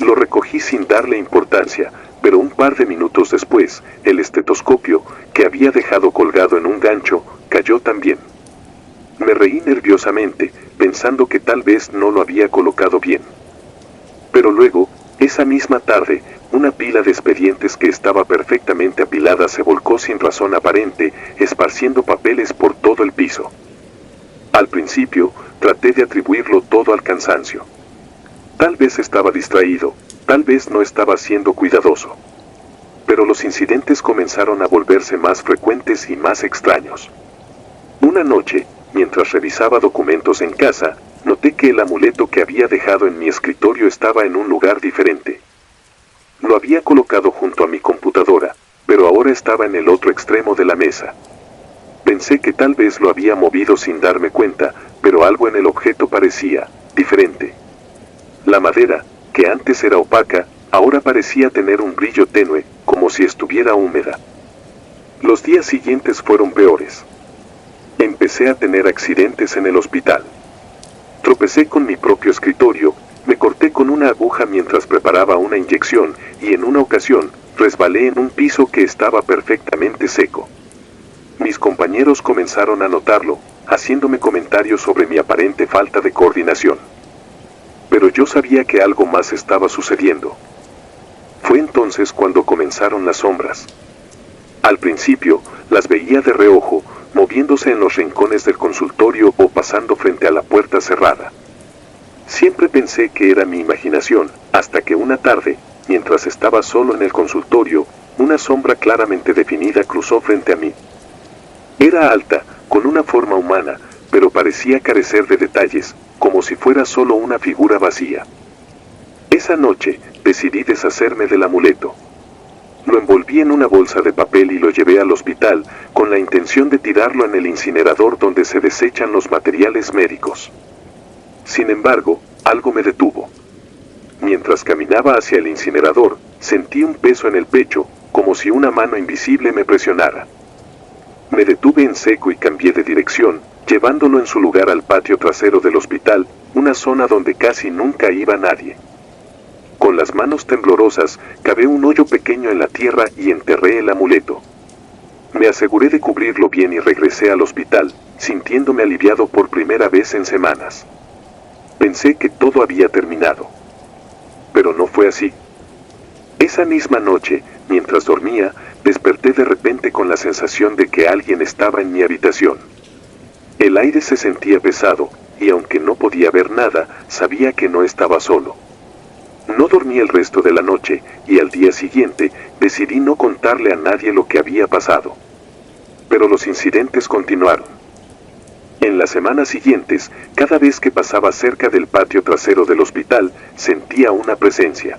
Lo recogí sin darle importancia, pero un par de minutos después, el estetoscopio, que había dejado colgado en un gancho, cayó también. Me reí nerviosamente, pensando que tal vez no lo había colocado bien. Pero luego, esa misma tarde, una pila de expedientes que estaba perfectamente apilada se volcó sin razón aparente, esparciendo papeles por todo el piso. Al principio, traté de atribuirlo todo al cansancio. Tal vez estaba distraído, tal vez no estaba siendo cuidadoso. Pero los incidentes comenzaron a volverse más frecuentes y más extraños. Una noche, mientras revisaba documentos en casa, noté que el amuleto que había dejado en mi escritorio estaba en un lugar diferente. Lo había colocado junto a mi computadora, pero ahora estaba en el otro extremo de la mesa. Pensé que tal vez lo había movido sin darme cuenta, pero algo en el objeto parecía diferente. La madera, que antes era opaca, ahora parecía tener un brillo tenue, como si estuviera húmeda. Los días siguientes fueron peores. Empecé a tener accidentes en el hospital. Tropecé con mi propio escritorio, me corté con una aguja mientras preparaba una inyección, y en una ocasión, resbalé en un piso que estaba perfectamente seco. Mis compañeros comenzaron a notarlo, haciéndome comentarios sobre mi aparente falta de coordinación. Pero yo sabía que algo más estaba sucediendo. Fue entonces cuando comenzaron las sombras. Al principio, las veía de reojo, moviéndose en los rincones del consultorio o pasando frente a la puerta cerrada. Siempre pensé que era mi imaginación, hasta que una tarde, mientras estaba solo en el consultorio, una sombra claramente definida cruzó frente a mí. Era alta, con una forma humana, pero parecía carecer de detalles, como si fuera solo una figura vacía. Esa noche, decidí deshacerme del amuleto. Lo envolví en una bolsa de papel y lo llevé al hospital, con la intención de tirarlo en el incinerador donde se desechan los materiales médicos. Sin embargo, algo me detuvo. Mientras caminaba hacia el incinerador, sentí un peso en el pecho, como si una mano invisible me presionara. Me detuve en seco y cambié de dirección, llevándolo en su lugar al patio trasero del hospital, una zona donde casi nunca iba nadie. Con las manos temblorosas, cavé un hoyo pequeño en la tierra y enterré el amuleto. Me aseguré de cubrirlo bien y regresé al hospital, sintiéndome aliviado por primera vez en semanas. Pensé que todo había terminado. Pero no fue así. Esa misma noche, mientras dormía, desperté de repente con la sensación de que alguien estaba en mi habitación. El aire se sentía pesado, y aunque no podía ver nada, sabía que no estaba solo. No dormí el resto de la noche, y al día siguiente, decidí no contarle a nadie lo que había pasado. Pero los incidentes continuaron. En las semanas siguientes, cada vez que pasaba cerca del patio trasero del hospital, sentía una presencia.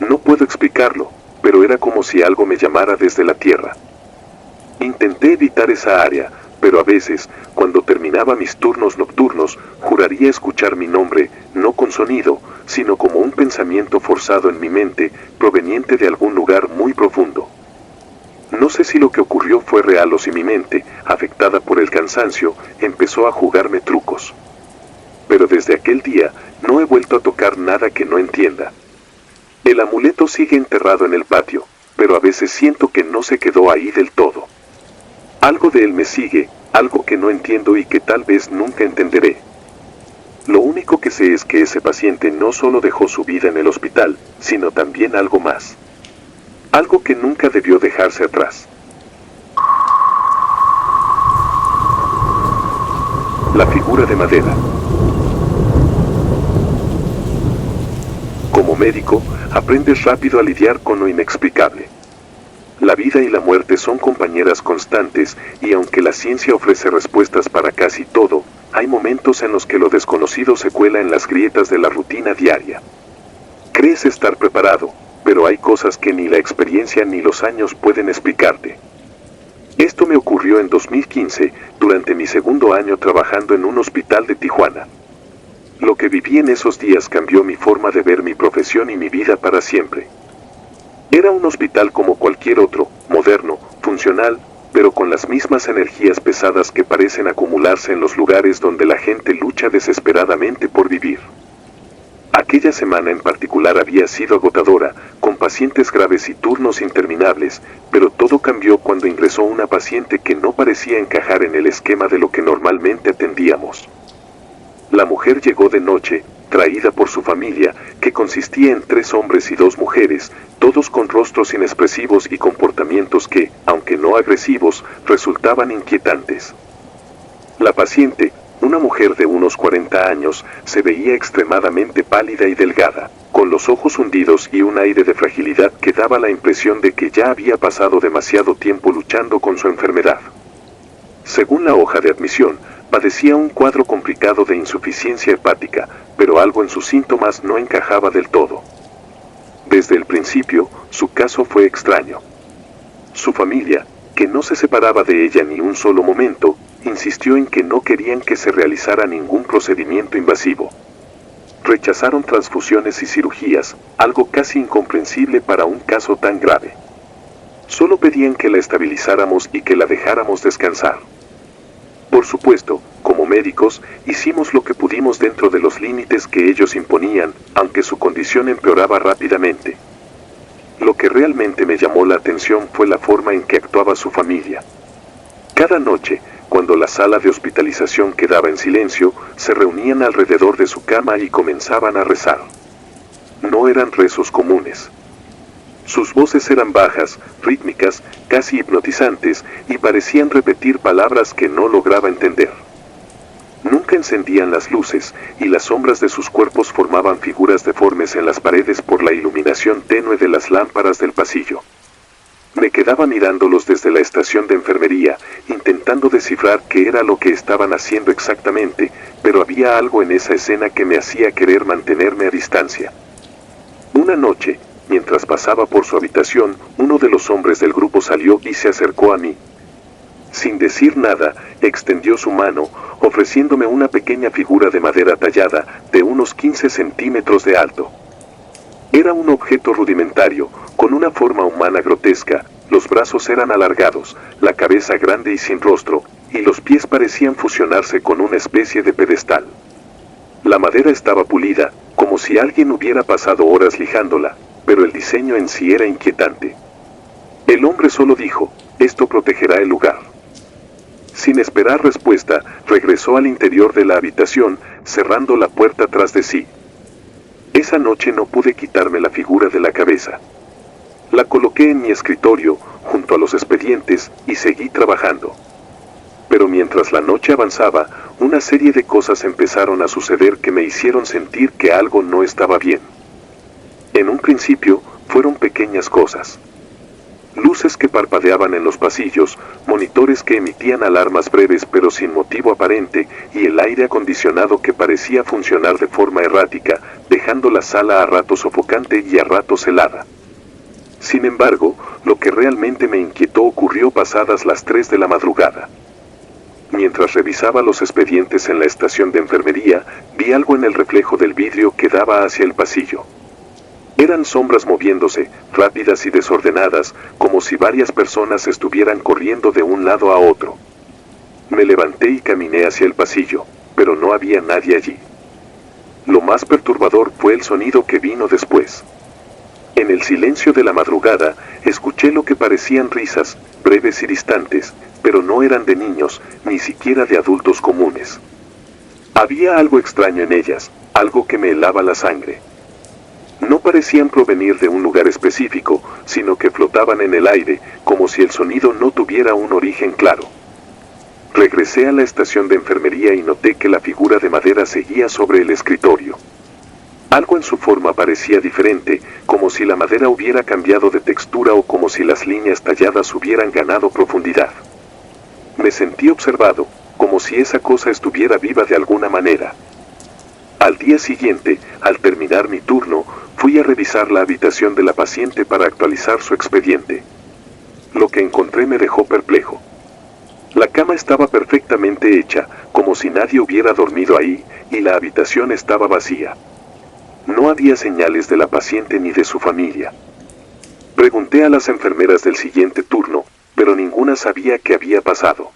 No puedo explicarlo, pero era como si algo me llamara desde la tierra. Intenté evitar esa área, pero a veces, cuando terminaba mis turnos nocturnos, juraría escuchar mi nombre, no con sonido, sino como un pensamiento forzado en mi mente, proveniente de algún lugar muy profundo. No sé si lo que ocurrió fue real o si mi mente, afectada por el cansancio, empezó a jugarme trucos. Pero desde aquel día, no he vuelto a tocar nada que no entienda. El amuleto sigue enterrado en el patio, pero a veces siento que no se quedó ahí del todo. Algo de él me sigue, algo que no entiendo y que tal vez nunca entenderé. Lo único que sé es que ese paciente no solo dejó su vida en el hospital, sino también algo más. Algo que nunca debió dejarse atrás. La figura de madera. Como médico, aprendes rápido a lidiar con lo inexplicable. La vida y la muerte son compañeras constantes, y aunque la ciencia ofrece respuestas para casi todo, hay momentos en los que lo desconocido se cuela en las grietas de la rutina diaria. Crees estar preparado, pero hay cosas que ni la experiencia ni los años pueden explicarte. Esto me ocurrió en 2015, durante mi segundo año trabajando en un hospital de Tijuana. Lo que viví en esos días cambió mi forma de ver mi profesión y mi vida para siempre. Era un hospital como cualquier otro, moderno, funcional, pero con las mismas energías pesadas que parecen acumularse en los lugares donde la gente lucha desesperadamente por vivir. Aquella semana en particular había sido agotadora, con pacientes graves y turnos interminables, pero todo cambió cuando ingresó una paciente que no parecía encajar en el esquema de lo que normalmente atendíamos. La mujer llegó de noche, traída por su familia, que consistía en 3 hombres y 2 mujeres, todos con rostros inexpresivos y comportamientos que, aunque no agresivos, resultaban inquietantes. La paciente, una mujer de unos 40 años, se veía extremadamente pálida y delgada, con los ojos hundidos y un aire de fragilidad que daba la impresión de que ya había pasado demasiado tiempo luchando con su enfermedad. Según la hoja de admisión, padecía un cuadro complicado de insuficiencia hepática, pero algo en sus síntomas no encajaba del todo. Desde el principio, su caso fue extraño. Su familia, que no se separaba de ella ni un solo momento, insistió en que no querían que se realizara ningún procedimiento invasivo. Rechazaron transfusiones y cirugías, algo casi incomprensible para un caso tan grave. Solo pedían que la estabilizáramos y que la dejáramos descansar. Por supuesto, como médicos, hicimos lo que pudimos dentro de los límites que ellos imponían, aunque su condición empeoraba rápidamente. Lo que realmente me llamó la atención fue la forma en que actuaba su familia. Cada noche, cuando la sala de hospitalización quedaba en silencio, se reunían alrededor de su cama y comenzaban a rezar. No eran rezos comunes. Sus voces eran bajas, rítmicas, casi hipnotizantes, y parecían repetir palabras que no lograba entender. Nunca encendían las luces, y las sombras de sus cuerpos formaban figuras deformes en las paredes por la iluminación tenue de las lámparas del pasillo. Me quedaba mirándolos desde la estación de enfermería, intentando descifrar qué era lo que estaban haciendo exactamente, pero había algo en esa escena que me hacía querer mantenerme a distancia. Una noche, mientras pasaba por su habitación, uno de los hombres del grupo salió y se acercó a mí. Sin decir nada, extendió su mano, ofreciéndome una pequeña figura de madera tallada, de unos 15 centímetros de alto. Era un objeto rudimentario, con una forma humana grotesca. Los brazos eran alargados, la cabeza grande y sin rostro, y los pies parecían fusionarse con una especie de pedestal. La madera estaba pulida, como si alguien hubiera pasado horas lijándola, pero el diseño en sí era inquietante. El hombre solo dijo: «Esto protegerá el lugar». Sin esperar respuesta, regresó al interior de la habitación, cerrando la puerta tras de sí. Esa noche no pude quitarme la figura de la cabeza. La coloqué en mi escritorio, junto a los expedientes, y seguí trabajando. Pero mientras la noche avanzaba, una serie de cosas empezaron a suceder que me hicieron sentir que algo no estaba bien. En un principio, fueron pequeñas cosas. Luces que parpadeaban en los pasillos, monitores que emitían alarmas breves pero sin motivo aparente, y el aire acondicionado que parecía funcionar de forma errática, dejando la sala a ratos sofocante y a ratos helada. Sin embargo, lo que realmente me inquietó ocurrió pasadas las 3 de la madrugada. Mientras revisaba los expedientes en la estación de enfermería, vi algo en el reflejo del vidrio que daba hacia el pasillo. Eran sombras moviéndose, rápidas y desordenadas, como si varias personas estuvieran corriendo de un lado a otro. Me levanté y caminé hacia el pasillo, pero no había nadie allí. Lo más perturbador fue el sonido que vino después. En el silencio de la madrugada, escuché lo que parecían risas, breves y distantes, pero no eran de niños, ni siquiera de adultos comunes. Había algo extraño en ellas, algo que me helaba la sangre. No parecían provenir de un lugar específico, sino que flotaban en el aire, como si el sonido no tuviera un origen claro. Regresé a la estación de enfermería y noté que la figura de madera seguía sobre el escritorio. Algo en su forma parecía diferente, como si la madera hubiera cambiado de textura o como si las líneas talladas hubieran ganado profundidad. Me sentí observado, como si esa cosa estuviera viva de alguna manera. Al día siguiente, al terminar mi turno, fui a revisar la habitación de la paciente para actualizar su expediente. Lo que encontré me dejó perplejo. La cama estaba perfectamente hecha, como si nadie hubiera dormido ahí, y la habitación estaba vacía. No había señales de la paciente ni de su familia. Pregunté a las enfermeras del siguiente turno, pero ninguna sabía qué había pasado.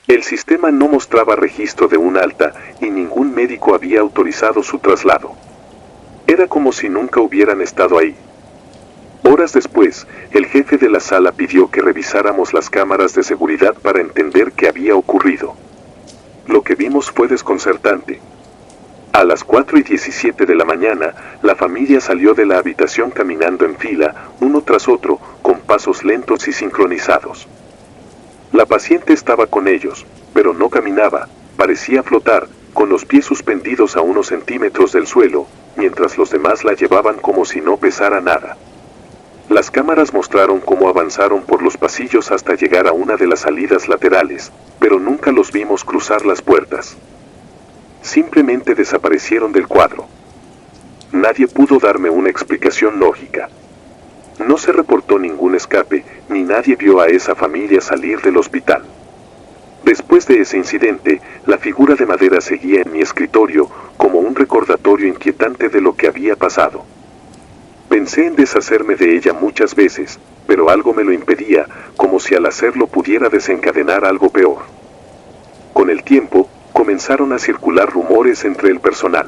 El sistema no mostraba registro de un alta y ningún médico había autorizado su traslado. Era como si nunca hubieran estado ahí. Horas después, el jefe de la sala pidió que revisáramos las cámaras de seguridad para entender qué había ocurrido. Lo que vimos fue desconcertante. A las 4:17 de la mañana, la familia salió de la habitación caminando en fila, uno tras otro, con pasos lentos y sincronizados. La paciente estaba con ellos, pero no caminaba, parecía flotar, con los pies suspendidos a unos centímetros del suelo, mientras los demás la llevaban como si no pesara nada. Las cámaras mostraron cómo avanzaron por los pasillos hasta llegar a una de las salidas laterales, pero nunca los vimos cruzar las puertas. Simplemente desaparecieron del cuadro. Nadie pudo darme una explicación lógica. No se reportó ningún escape, ni nadie vio a esa familia salir del hospital. Después de ese incidente, la figura de madera seguía en mi escritorio, como un recordatorio inquietante de lo que había pasado. Pensé en deshacerme de ella muchas veces, pero algo me lo impedía, como si al hacerlo pudiera desencadenar algo peor. Con el tiempo, comenzaron a circular rumores entre el personal.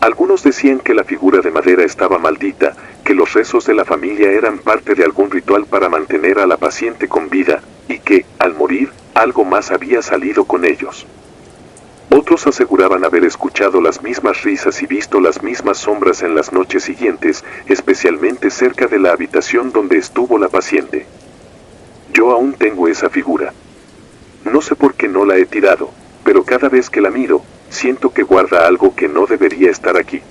Algunos decían que la figura de madera estaba maldita, que los rezos de la familia eran parte de algún ritual para mantener a la paciente con vida, y que, al morir, algo más había salido con ellos. Otros aseguraban haber escuchado las mismas risas y visto las mismas sombras en las noches siguientes, especialmente cerca de la habitación donde estuvo la paciente. Yo aún tengo esa figura. No sé por qué no la he tirado, pero cada vez que la miro, siento que guarda algo que no debería estar aquí.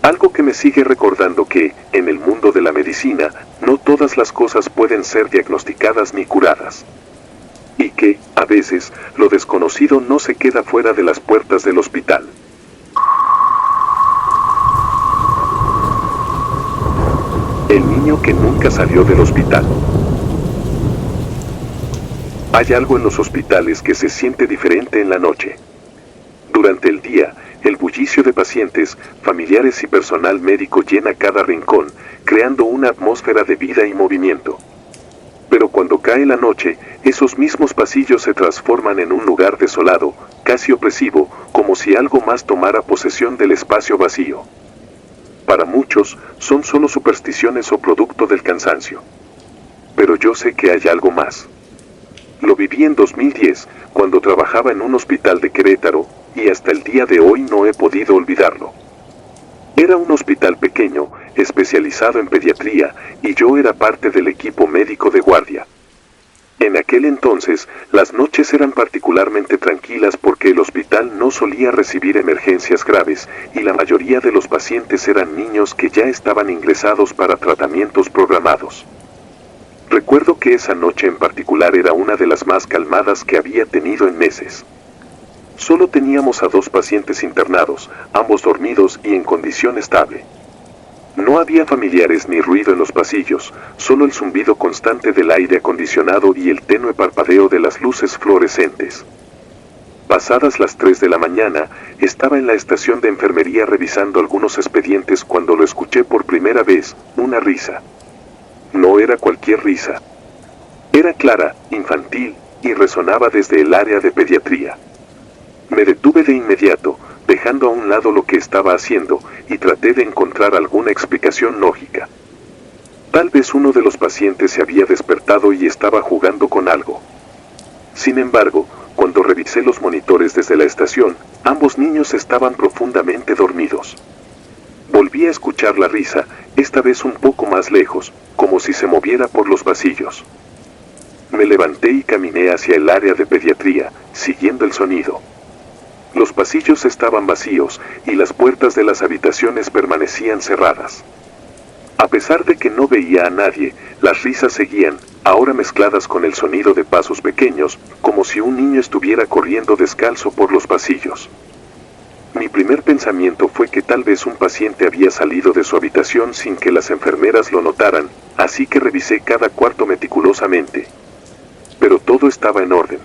Algo que me sigue recordando que, en el mundo de la medicina, no todas las cosas pueden ser diagnosticadas ni curadas. Y que, a veces, lo desconocido no se queda fuera de las puertas del hospital. El niño que nunca salió del hospital. Hay algo en los hospitales que se siente diferente en la noche. Durante el día, el bullicio de pacientes, familiares y personal médico llena cada rincón, creando una atmósfera de vida y movimiento. Pero cuando cae la noche, esos mismos pasillos se transforman en un lugar desolado, casi opresivo, como si algo más tomara posesión del espacio vacío. Para muchos, son solo supersticiones o producto del cansancio. Pero yo sé que hay algo más. Lo viví en 2010, cuando trabajaba en un hospital de Querétaro, y hasta el día de hoy no he podido olvidarlo. Era un hospital pequeño, especializado en pediatría, y yo era parte del equipo médico de guardia. En aquel entonces, las noches eran particularmente tranquilas porque el hospital no solía recibir emergencias graves, y la mayoría de los pacientes eran niños que ya estaban ingresados para tratamientos programados. Recuerdo que esa noche en particular era una de las más calmadas que había tenido en meses. Solo teníamos a 2 pacientes internados, ambos dormidos y en condición estable. No había familiares ni ruido en los pasillos, solo el zumbido constante del aire acondicionado y el tenue parpadeo de las luces fluorescentes. Pasadas las 3 de la mañana, estaba en la estación de enfermería revisando algunos expedientes cuando lo escuché por primera vez, una risa. No era cualquier risa. Era clara, infantil, y resonaba desde el área de pediatría. Me detuve de inmediato, dejando a un lado lo que estaba haciendo, y traté de encontrar alguna explicación lógica. Tal vez uno de los pacientes se había despertado y estaba jugando con algo. Sin embargo, cuando revisé los monitores desde la estación, ambos niños estaban profundamente dormidos. Volví a escuchar la risa, esta vez un poco más lejos, como si se moviera por los pasillos. Me levanté y caminé hacia el área de pediatría, siguiendo el sonido. Los pasillos estaban vacíos y las puertas de las habitaciones permanecían cerradas. A pesar de que no veía a nadie, las risas seguían, ahora mezcladas con el sonido de pasos pequeños, como si un niño estuviera corriendo descalzo por los pasillos. Mi primer pensamiento fue que tal vez un paciente había salido de su habitación sin que las enfermeras lo notaran, así que revisé cada cuarto meticulosamente. Pero todo estaba en orden.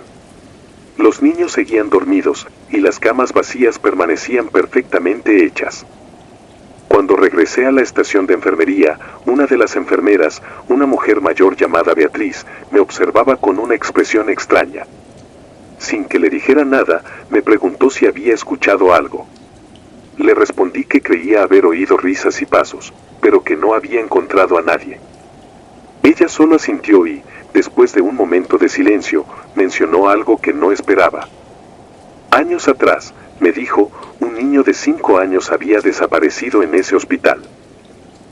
Los niños seguían dormidos, y las camas vacías permanecían perfectamente hechas. Cuando regresé a la estación de enfermería, una de las enfermeras, una mujer mayor llamada Beatriz, me observaba con una expresión extraña. Sin que le dijera nada, me preguntó si había escuchado algo. Le respondí que creía haber oído risas y pasos, pero que no había encontrado a nadie. Ella solo asintió y, después de un momento de silencio, mencionó algo que no esperaba. Años atrás, me dijo, un niño de 5 años había desaparecido en ese hospital.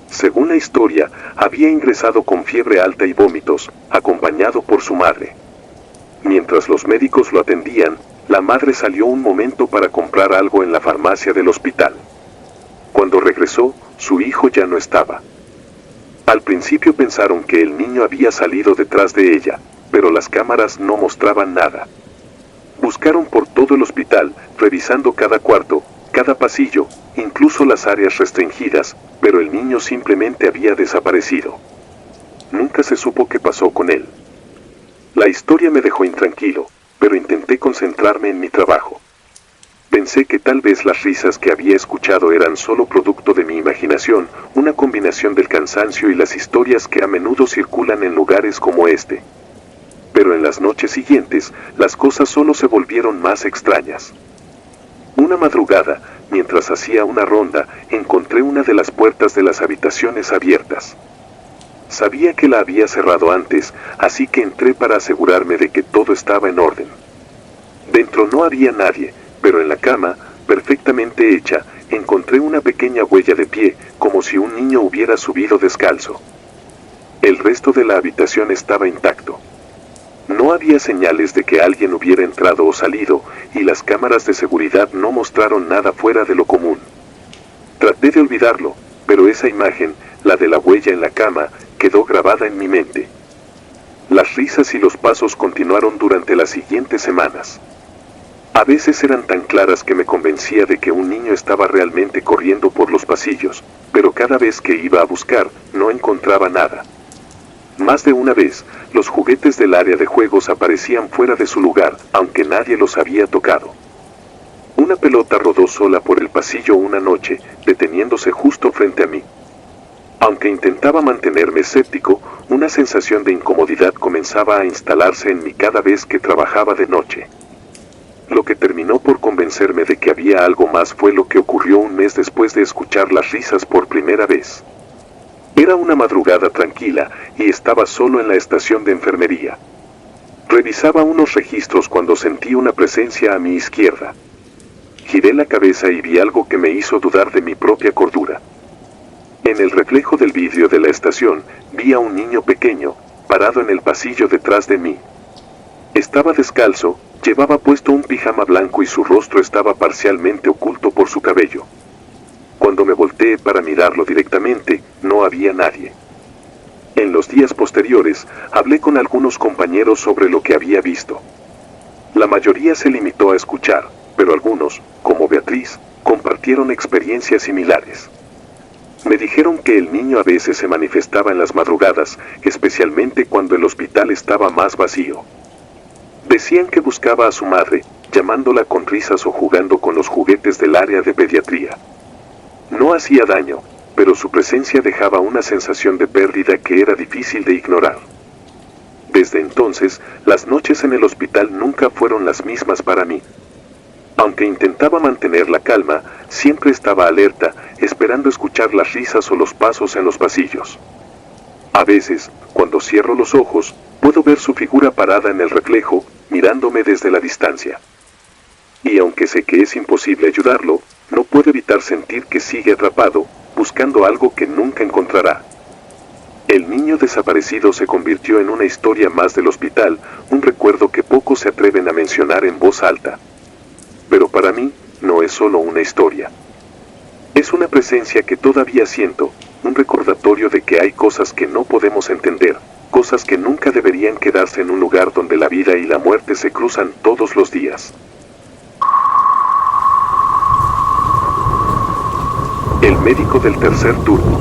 Según la historia, había ingresado con fiebre alta y vómitos, acompañado por su madre. Mientras los médicos lo atendían, la madre salió un momento para comprar algo en la farmacia del hospital. Cuando regresó, su hijo ya no estaba. Al principio pensaron que el niño había salido detrás de ella, pero las cámaras no mostraban nada. Buscaron por todo el hospital, revisando cada cuarto, cada pasillo, incluso las áreas restringidas, pero el niño simplemente había desaparecido. Nunca se supo qué pasó con él. La historia me dejó intranquilo, pero intenté concentrarme en mi trabajo. Pensé que tal vez las risas que había escuchado eran solo producto de mi imaginación, una combinación del cansancio y las historias que a menudo circulan en lugares como este. Pero en las noches siguientes, las cosas solo se volvieron más extrañas. Una madrugada, mientras hacía una ronda, encontré una de las puertas de las habitaciones abiertas. Sabía que la había cerrado antes, así que entré para asegurarme de que todo estaba en orden. Dentro no había nadie, pero en la cama, perfectamente hecha, encontré una pequeña huella de pie, como si un niño hubiera subido descalzo. El resto de la habitación estaba intacto. No había señales de que alguien hubiera entrado o salido, y las cámaras de seguridad no mostraron nada fuera de lo común. Traté de olvidarlo, pero esa imagen, la de la huella en la cama, quedó grabada en mi mente. Las risas y los pasos continuaron durante las siguientes semanas. A veces eran tan claras que me convencía de que un niño estaba realmente corriendo por los pasillos, pero cada vez que iba a buscar, no encontraba nada. Más de una vez, los juguetes del área de juegos aparecían fuera de su lugar, aunque nadie los había tocado. Una pelota rodó sola por el pasillo una noche, deteniéndose justo frente a mí. Aunque intentaba mantenerme escéptico, una sensación de incomodidad comenzaba a instalarse en mí cada vez que trabajaba de noche. Lo que terminó por convencerme de que había algo más fue lo que ocurrió un mes después de escuchar las risas por primera vez. Era una madrugada tranquila y estaba solo en la estación de enfermería. Revisaba unos registros cuando sentí una presencia a mi izquierda. Giré la cabeza y vi algo que me hizo dudar de mi propia cordura. En el reflejo del vidrio de la estación, vi a un niño pequeño, parado en el pasillo detrás de mí. Estaba descalzo, llevaba puesto un pijama blanco y su rostro estaba parcialmente oculto por su cabello. Cuando me volteé para mirarlo directamente, no había nadie. En los días posteriores, hablé con algunos compañeros sobre lo que había visto. La mayoría se limitó a escuchar, pero algunos, como Beatriz, compartieron experiencias similares. Me dijeron que el niño a veces se manifestaba en las madrugadas, especialmente cuando el hospital estaba más vacío. Decían que buscaba a su madre, llamándola con risas o jugando con los juguetes del área de pediatría. No hacía daño, pero su presencia dejaba una sensación de pérdida que era difícil de ignorar. Desde entonces, las noches en el hospital nunca fueron las mismas para mí. Aunque intentaba mantener la calma, siempre estaba alerta, esperando escuchar las risas o los pasos en los pasillos. A veces, cuando cierro los ojos, puedo ver su figura parada en el reflejo, mirándome desde la distancia. Y aunque sé que es imposible ayudarlo, no puedo evitar sentir que sigue atrapado, buscando algo que nunca encontrará. El niño desaparecido se convirtió en una historia más del hospital, un recuerdo que pocos se atreven a mencionar en voz alta. Pero para mí, no es solo una historia. Es una presencia que todavía siento, un recordatorio de que hay cosas que no podemos entender, cosas que nunca deberían quedarse en un lugar donde la vida y la muerte se cruzan todos los días. El médico del tercer turno.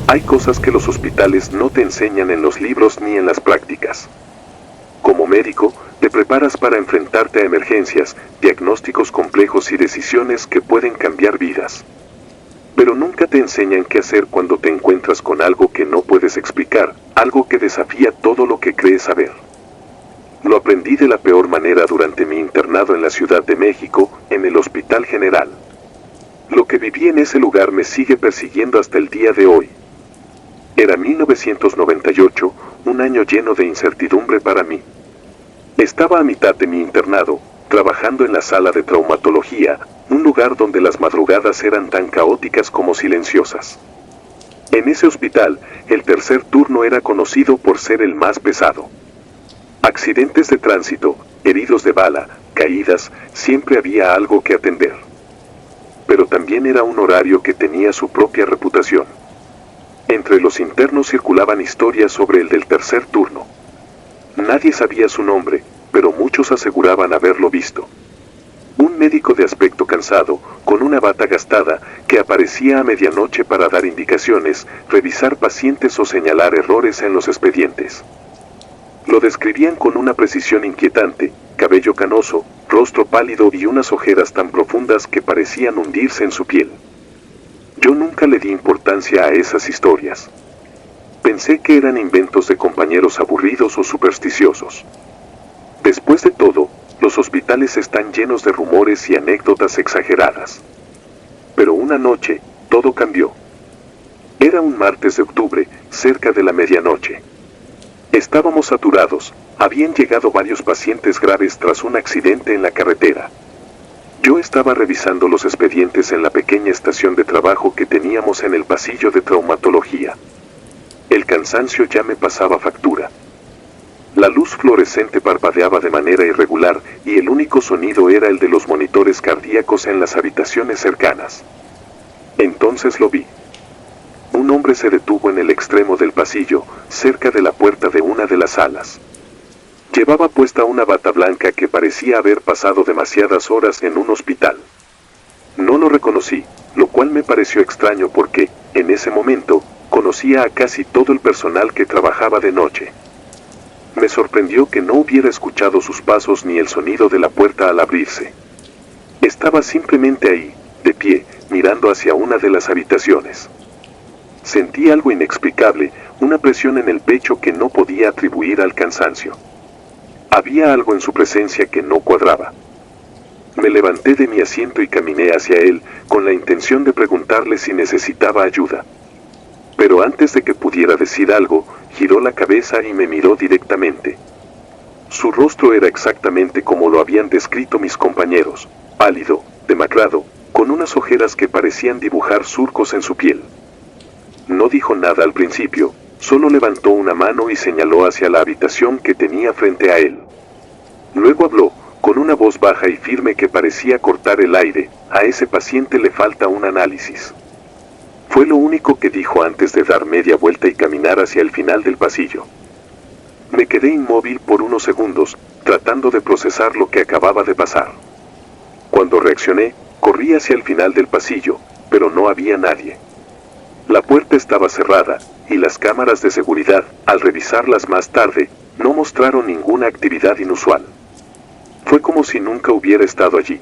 Hay cosas que los hospitales no te enseñan en los libros ni en las prácticas. Como médico, te preparas para enfrentarte a emergencias, diagnósticos complejos y decisiones que pueden cambiar vidas. Pero nunca te enseñan qué hacer cuando te encuentras con algo que no puedes explicar, algo que desafía todo lo que crees saber. Lo aprendí de la peor manera durante mi internado en la Ciudad de México, en el Hospital General. Lo que viví en ese lugar me sigue persiguiendo hasta el día de hoy. Era 1998, un año lleno de incertidumbre para mí. Estaba a mitad de mi internado, trabajando en la sala de traumatología, un lugar donde las madrugadas eran tan caóticas como silenciosas. En ese hospital, el tercer turno era conocido por ser el más pesado. Accidentes de tránsito, heridos de bala, caídas, siempre había algo que atender. Pero también era un horario que tenía su propia reputación. Entre los internos circulaban historias sobre el del tercer turno. Nadie sabía su nombre, pero muchos aseguraban haberlo visto. Un médico de aspecto cansado, con una bata gastada, que aparecía a medianoche para dar indicaciones, revisar pacientes o señalar errores en los expedientes. Lo describían con una precisión inquietante, cabello canoso, rostro pálido y unas ojeras tan profundas que parecían hundirse en su piel. Yo nunca le di importancia a esas historias. Pensé que eran inventos de compañeros aburridos o supersticiosos. Después de todo, los hospitales están llenos de rumores y anécdotas exageradas. Pero una noche, todo cambió. Era un martes de octubre, cerca de la medianoche. Estábamos saturados, habían llegado varios pacientes graves tras un accidente en la carretera. Yo estaba revisando los expedientes en la pequeña estación de trabajo que teníamos en el pasillo de traumatología. El cansancio ya me pasaba factura. La luz fluorescente parpadeaba de manera irregular y el único sonido era el de los monitores cardíacos en las habitaciones cercanas. Entonces lo vi. Un hombre se detuvo en el extremo del pasillo, cerca de la puerta de una de las salas. Llevaba puesta una bata blanca que parecía haber pasado demasiadas horas en un hospital. No lo reconocí, lo cual me pareció extraño porque, en ese momento, conocía a casi todo el personal que trabajaba de noche. Me sorprendió que no hubiera escuchado sus pasos ni el sonido de la puerta al abrirse. Estaba simplemente ahí, de pie, mirando hacia una de las habitaciones. Sentí algo inexplicable, una presión en el pecho que no podía atribuir al cansancio. Había algo en su presencia que no cuadraba. Me levanté de mi asiento y caminé hacia él, con la intención de preguntarle si necesitaba ayuda. Pero antes de que pudiera decir algo, giró la cabeza y me miró directamente. Su rostro era exactamente como lo habían descrito mis compañeros, pálido, demacrado, con unas ojeras que parecían dibujar surcos en su piel. No dijo nada al principio, solo levantó una mano y señaló hacia la habitación que tenía frente a él. Luego habló, con una voz baja y firme que parecía cortar el aire: a ese paciente le falta un análisis. Fue lo único que dijo antes de dar media vuelta y caminar hacia el final del pasillo. Me quedé inmóvil por unos segundos, tratando de procesar lo que acababa de pasar. Cuando reaccioné, corrí hacia el final del pasillo, pero no había nadie. La puerta estaba cerrada, y las cámaras de seguridad, al revisarlas más tarde, no mostraron ninguna actividad inusual. Fue como si nunca hubiera estado allí.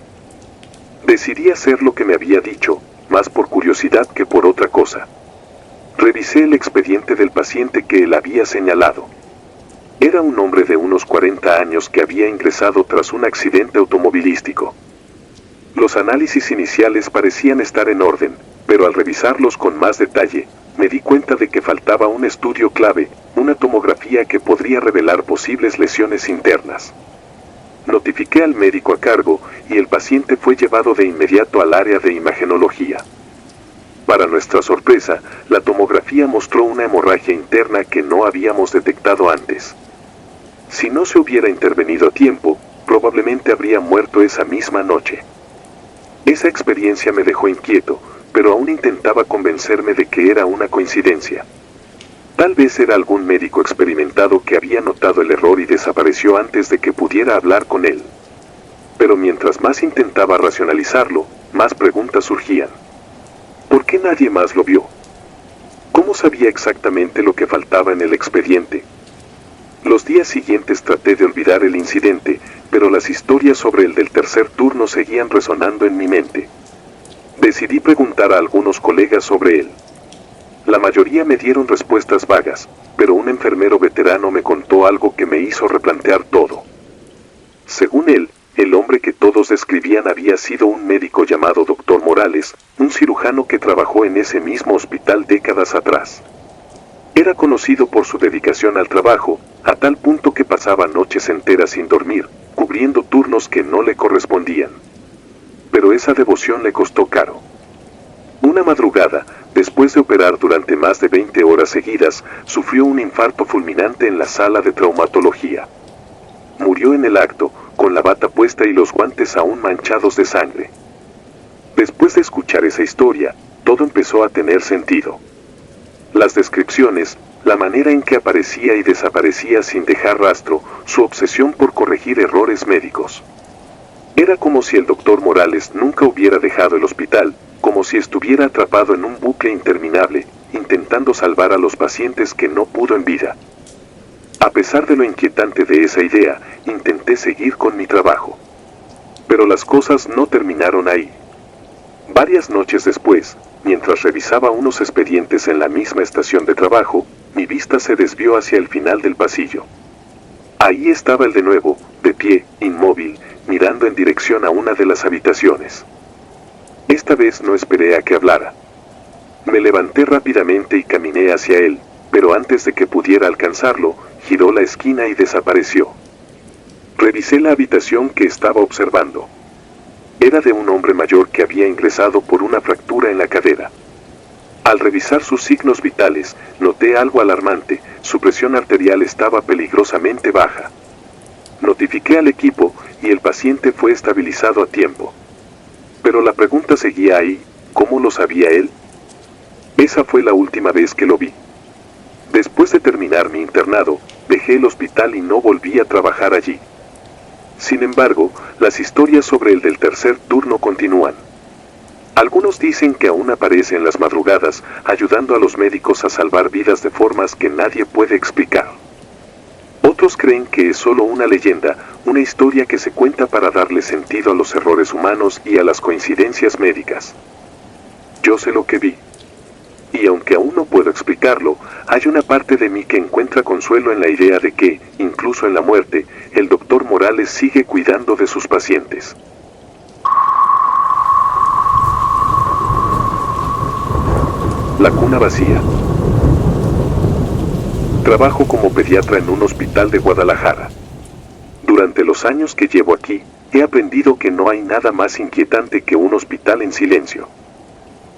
Decidí hacer lo que me había dicho, más por curiosidad que por otra cosa. Revisé el expediente del paciente que él había señalado. Era un hombre de unos 40 años que había ingresado tras un accidente automovilístico. Los análisis iniciales parecían estar en orden, pero al revisarlos con más detalle, me di cuenta de que faltaba un estudio clave, una tomografía que podría revelar posibles lesiones internas. Notifiqué al médico a cargo, y el paciente fue llevado de inmediato al área de imagenología. Para nuestra sorpresa, la tomografía mostró una hemorragia interna que no habíamos detectado antes. Si no se hubiera intervenido a tiempo, probablemente habría muerto esa misma noche. Esa experiencia me dejó inquieto, pero aún intentaba convencerme de que era una coincidencia. Tal vez era algún médico experimentado que había notado el error y desapareció antes de que pudiera hablar con él. Pero mientras más intentaba racionalizarlo, más preguntas surgían. ¿Por qué nadie más lo vio? ¿Cómo sabía exactamente lo que faltaba en el expediente? Los días siguientes traté de olvidar el incidente, pero las historias sobre el del tercer turno seguían resonando en mi mente. Decidí preguntar a algunos colegas sobre él. La mayoría me dieron respuestas vagas, pero un enfermero veterano me contó algo que me hizo replantear todo. Según él, el hombre que todos describían había sido un médico llamado Dr. Morales, un cirujano que trabajó en ese mismo hospital décadas atrás. Era conocido por su dedicación al trabajo, a tal punto que pasaba noches enteras sin dormir, cubriendo turnos que no le correspondían. Pero esa devoción le costó caro. Una madrugada, después de operar durante más de 20 horas seguidas, sufrió un infarto fulminante en la sala de traumatología. Murió en el acto, con la bata puesta y los guantes aún manchados de sangre. Después de escuchar esa historia, todo empezó a tener sentido. Las descripciones, la manera en que aparecía y desaparecía sin dejar rastro, su obsesión por corregir errores médicos. Era como si el doctor Morales nunca hubiera dejado el hospital, como si estuviera atrapado en un bucle interminable, intentando salvar a los pacientes que no pudo en vida. A pesar de lo inquietante de esa idea, intenté seguir con mi trabajo. Pero las cosas no terminaron ahí. Varias noches después, mientras revisaba unos expedientes en la misma estación de trabajo, mi vista se desvió hacia el final del pasillo. Ahí estaba él de nuevo, de pie, inmóvil, mirando en dirección a una de las habitaciones. Esta vez no esperé a que hablara. Me levanté rápidamente y caminé hacia él, pero antes de que pudiera alcanzarlo, giró la esquina y desapareció. Revisé la habitación que estaba observando. Era de un hombre mayor que había ingresado por una fractura en la cadera. Al revisar sus signos vitales, noté algo alarmante: su presión arterial estaba peligrosamente baja. Notifiqué al equipo y el paciente fue estabilizado a tiempo. Pero la pregunta seguía ahí: ¿cómo lo sabía él? Esa fue la última vez que lo vi. Después de terminar mi internado, dejé el hospital y no volví a trabajar allí. Sin embargo, las historias sobre el del tercer turno continúan. Algunos dicen que aún aparece en las madrugadas, ayudando a los médicos a salvar vidas de formas que nadie puede explicar. Otros creen que es solo una leyenda, una historia que se cuenta para darle sentido a los errores humanos y a las coincidencias médicas. Yo sé lo que vi. Y aunque aún no puedo explicarlo, hay una parte de mí que encuentra consuelo en la idea de que, incluso en la muerte, el doctor Morales sigue cuidando de sus pacientes. La cuna vacía. Trabajo como pediatra en un hospital de Guadalajara. Durante los años que llevo aquí, he aprendido que no hay nada más inquietante que un hospital en silencio.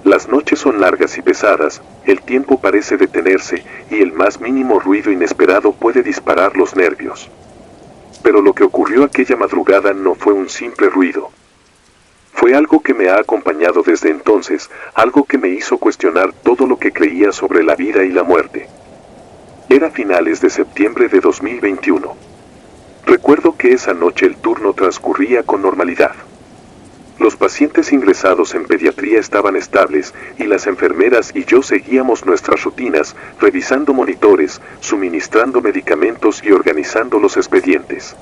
Las noches son largas y pesadas, el tiempo parece detenerse, y el más mínimo ruido inesperado puede disparar los nervios. Pero lo que ocurrió aquella madrugada no fue un simple ruido. Fue algo que me ha acompañado desde entonces, algo que me hizo cuestionar todo lo que creía sobre la vida y la muerte. Era finales de septiembre de 2021. Recuerdo que esa noche el turno transcurría con normalidad. Los pacientes ingresados en pediatría estaban estables, y las enfermeras y yo seguíamos nuestras rutinas, revisando monitores, suministrando medicamentos y organizando los expedientes.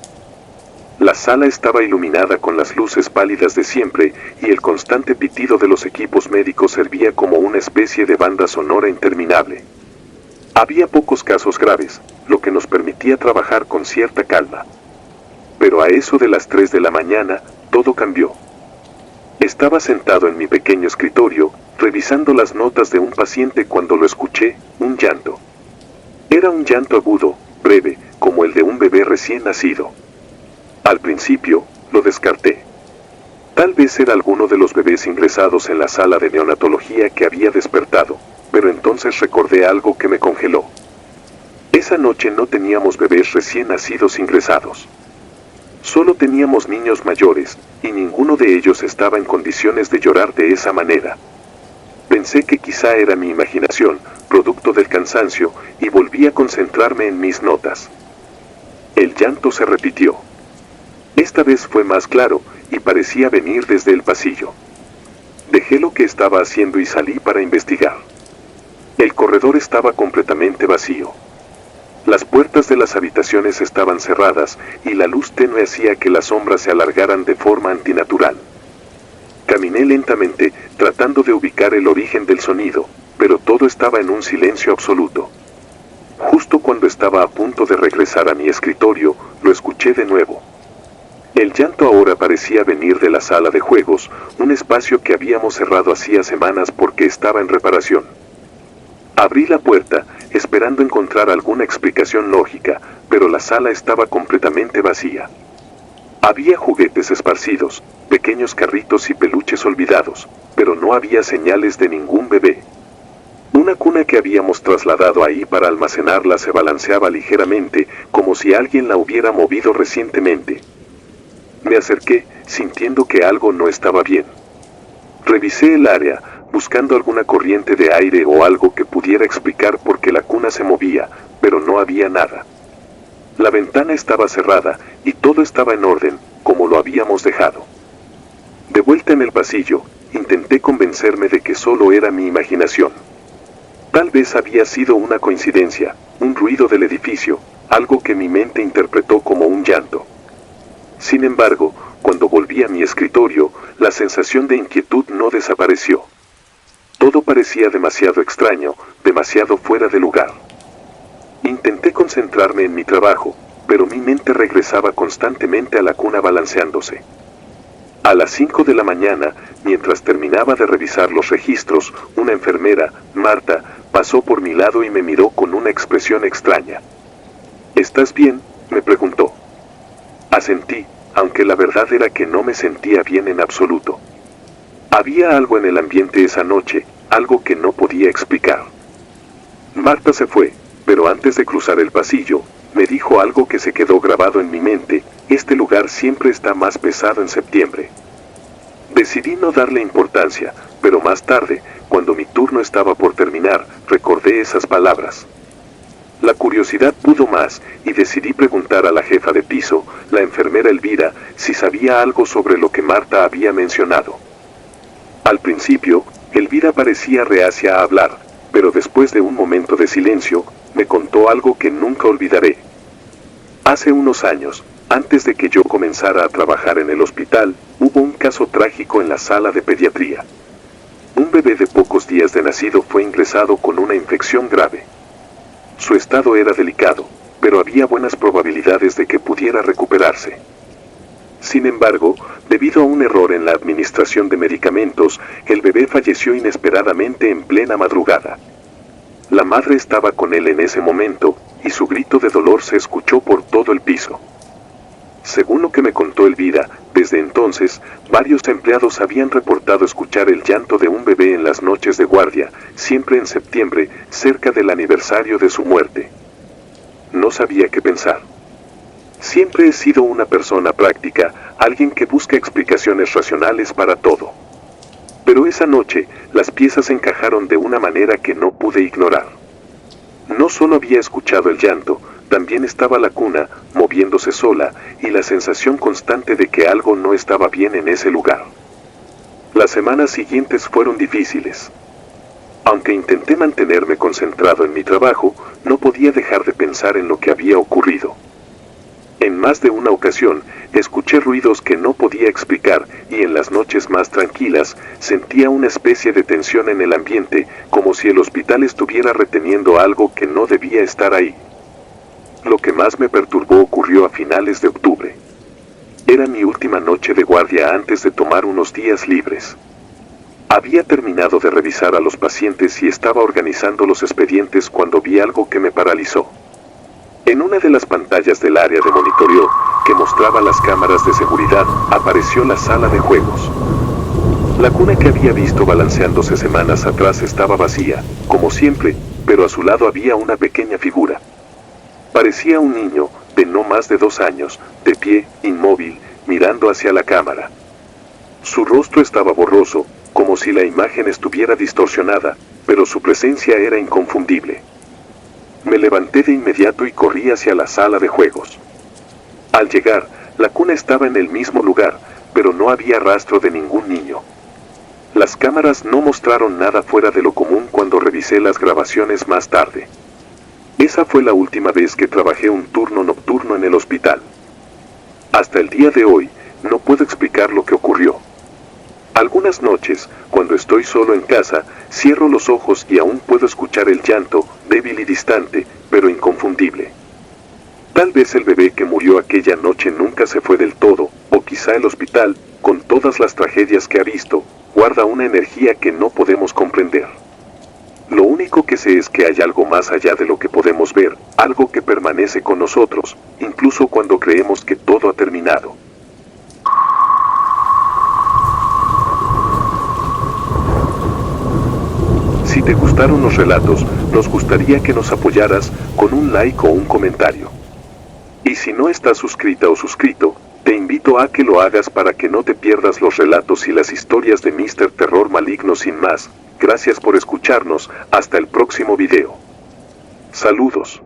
La sala estaba iluminada con las luces pálidas de siempre, y el constante pitido de los equipos médicos servía como una especie de banda sonora interminable. Había pocos casos graves, lo que nos permitía trabajar con cierta calma. Pero a eso de las 3 de la mañana, todo cambió. Estaba sentado en mi pequeño escritorio, revisando las notas de un paciente cuando lo escuché: un llanto. Era un llanto agudo, breve, como el de un bebé recién nacido. Al principio, lo descarté. Tal vez era alguno de los bebés ingresados en la sala de neonatología que había despertado, pero entonces recordé algo que me congeló. Esa noche no teníamos bebés recién nacidos ingresados. Solo teníamos niños mayores, y ninguno de ellos estaba en condiciones de llorar de esa manera. Pensé que quizá era mi imaginación, producto del cansancio, y volví a concentrarme en mis notas. El llanto se repitió. Esta vez fue más claro, y parecía venir desde el pasillo. Dejé lo que estaba haciendo y salí para investigar. El corredor estaba completamente vacío. Las puertas de las habitaciones estaban cerradas, y la luz tenue hacía que las sombras se alargaran de forma antinatural. Caminé lentamente, tratando de ubicar el origen del sonido, pero todo estaba en un silencio absoluto. Justo cuando estaba a punto de regresar a mi escritorio, lo escuché de nuevo. El llanto ahora parecía venir de la sala de juegos, un espacio que habíamos cerrado hacía semanas porque estaba en reparación. Abrí la puerta, esperando encontrar alguna explicación lógica, pero la sala estaba completamente vacía. Había juguetes esparcidos, pequeños carritos y peluches olvidados, pero no había señales de ningún bebé. Una cuna que habíamos trasladado ahí para almacenarla se balanceaba ligeramente, como si alguien la hubiera movido recientemente. Me acerqué, sintiendo que algo no estaba bien. Revisé el área, buscando alguna corriente de aire o algo que pudiera explicar por qué la cuna se movía, pero no había nada. La ventana estaba cerrada, y todo estaba en orden, como lo habíamos dejado. De vuelta en el pasillo, intenté convencerme de que solo era mi imaginación. Tal vez había sido una coincidencia, un ruido del edificio, algo que mi mente interpretó como un llanto. Sin embargo, cuando volví a mi escritorio, la sensación de inquietud no desapareció. Todo parecía demasiado extraño, demasiado fuera de lugar. Intenté concentrarme en mi trabajo, pero mi mente regresaba constantemente a la cuna balanceándose. A las 5 de la mañana, mientras terminaba de revisar los registros, una enfermera, Marta, pasó por mi lado y me miró con una expresión extraña. ¿Estás bien?, me preguntó. Asentí, aunque la verdad era que no me sentía bien en absoluto. Había algo en el ambiente esa noche, algo que no podía explicar. Marta se fue, pero antes de cruzar el pasillo, me dijo algo que se quedó grabado en mi mente: este lugar siempre está más pesado en septiembre. Decidí no darle importancia, pero más tarde, cuando mi turno estaba por terminar, recordé esas palabras. La curiosidad pudo más, y decidí preguntar a la jefa de piso, la enfermera Elvira, si sabía algo sobre lo que Marta había mencionado. Al principio, Elvira parecía reacia a hablar, pero después de un momento de silencio, me contó algo que nunca olvidaré. Hace unos años, antes de que yo comenzara a trabajar en el hospital, hubo un caso trágico en la sala de pediatría. Un bebé de pocos días de nacido fue ingresado con una infección grave. Su estado era delicado, pero había buenas probabilidades de que pudiera recuperarse. Sin embargo, debido a un error en la administración de medicamentos, el bebé falleció inesperadamente en plena madrugada. La madre estaba con él en ese momento, y su grito de dolor se escuchó por todo el piso. Según lo que me contó Elvira, desde entonces, varios empleados habían reportado escuchar el llanto de un bebé en las noches de guardia, siempre en septiembre, cerca del aniversario de su muerte. No sabía qué pensar. Siempre he sido una persona práctica, alguien que busca explicaciones racionales para todo. Pero esa noche, las piezas encajaron de una manera que no pude ignorar. No solo había escuchado el llanto, también estaba la cuna, moviéndose sola, y la sensación constante de que algo no estaba bien en ese lugar. Las semanas siguientes fueron difíciles. Aunque intenté mantenerme concentrado en mi trabajo, no podía dejar de pensar en lo que había ocurrido. En más de una ocasión, escuché ruidos que no podía explicar, y en las noches más tranquilas, sentía una especie de tensión en el ambiente, como si el hospital estuviera reteniendo algo que no debía estar ahí. Lo que más me perturbó ocurrió a finales de octubre. Era mi última noche de guardia antes de tomar unos días libres. Había terminado de revisar a los pacientes y estaba organizando los expedientes cuando vi algo que me paralizó. En una de las pantallas del área de monitoreo, que mostraba las cámaras de seguridad, apareció la sala de juegos. La cuna que había visto balanceándose semanas atrás estaba vacía, como siempre, pero a su lado había una pequeña figura. Parecía un niño, de no más de 2 años, de pie, inmóvil, mirando hacia la cámara. Su rostro estaba borroso, como si la imagen estuviera distorsionada, pero su presencia era inconfundible. Me levanté de inmediato y corrí hacia la sala de juegos. Al llegar, la cuna estaba en el mismo lugar, pero no había rastro de ningún niño. Las cámaras no mostraron nada fuera de lo común cuando revisé las grabaciones más tarde. Esa fue la última vez que trabajé un turno nocturno en el hospital. Hasta el día de hoy, no puedo explicar lo que ocurrió. Algunas noches, cuando estoy solo en casa, cierro los ojos y aún puedo escuchar el llanto, débil y distante, pero inconfundible. Tal vez el bebé que murió aquella noche nunca se fue del todo, o quizá el hospital, con todas las tragedias que ha visto, guarda una energía que no podemos comprender. Lo único que sé es que hay algo más allá de lo que podemos ver, algo que permanece con nosotros, incluso cuando creemos que todo ha terminado. Si te gustaron los relatos, nos gustaría que nos apoyaras con un like o un comentario. Y si no estás suscrita o suscrito, te invito a que lo hagas para que no te pierdas los relatos y las historias de Mr. Terror Maligno. Sin más, gracias por escucharnos, hasta el próximo video. Saludos.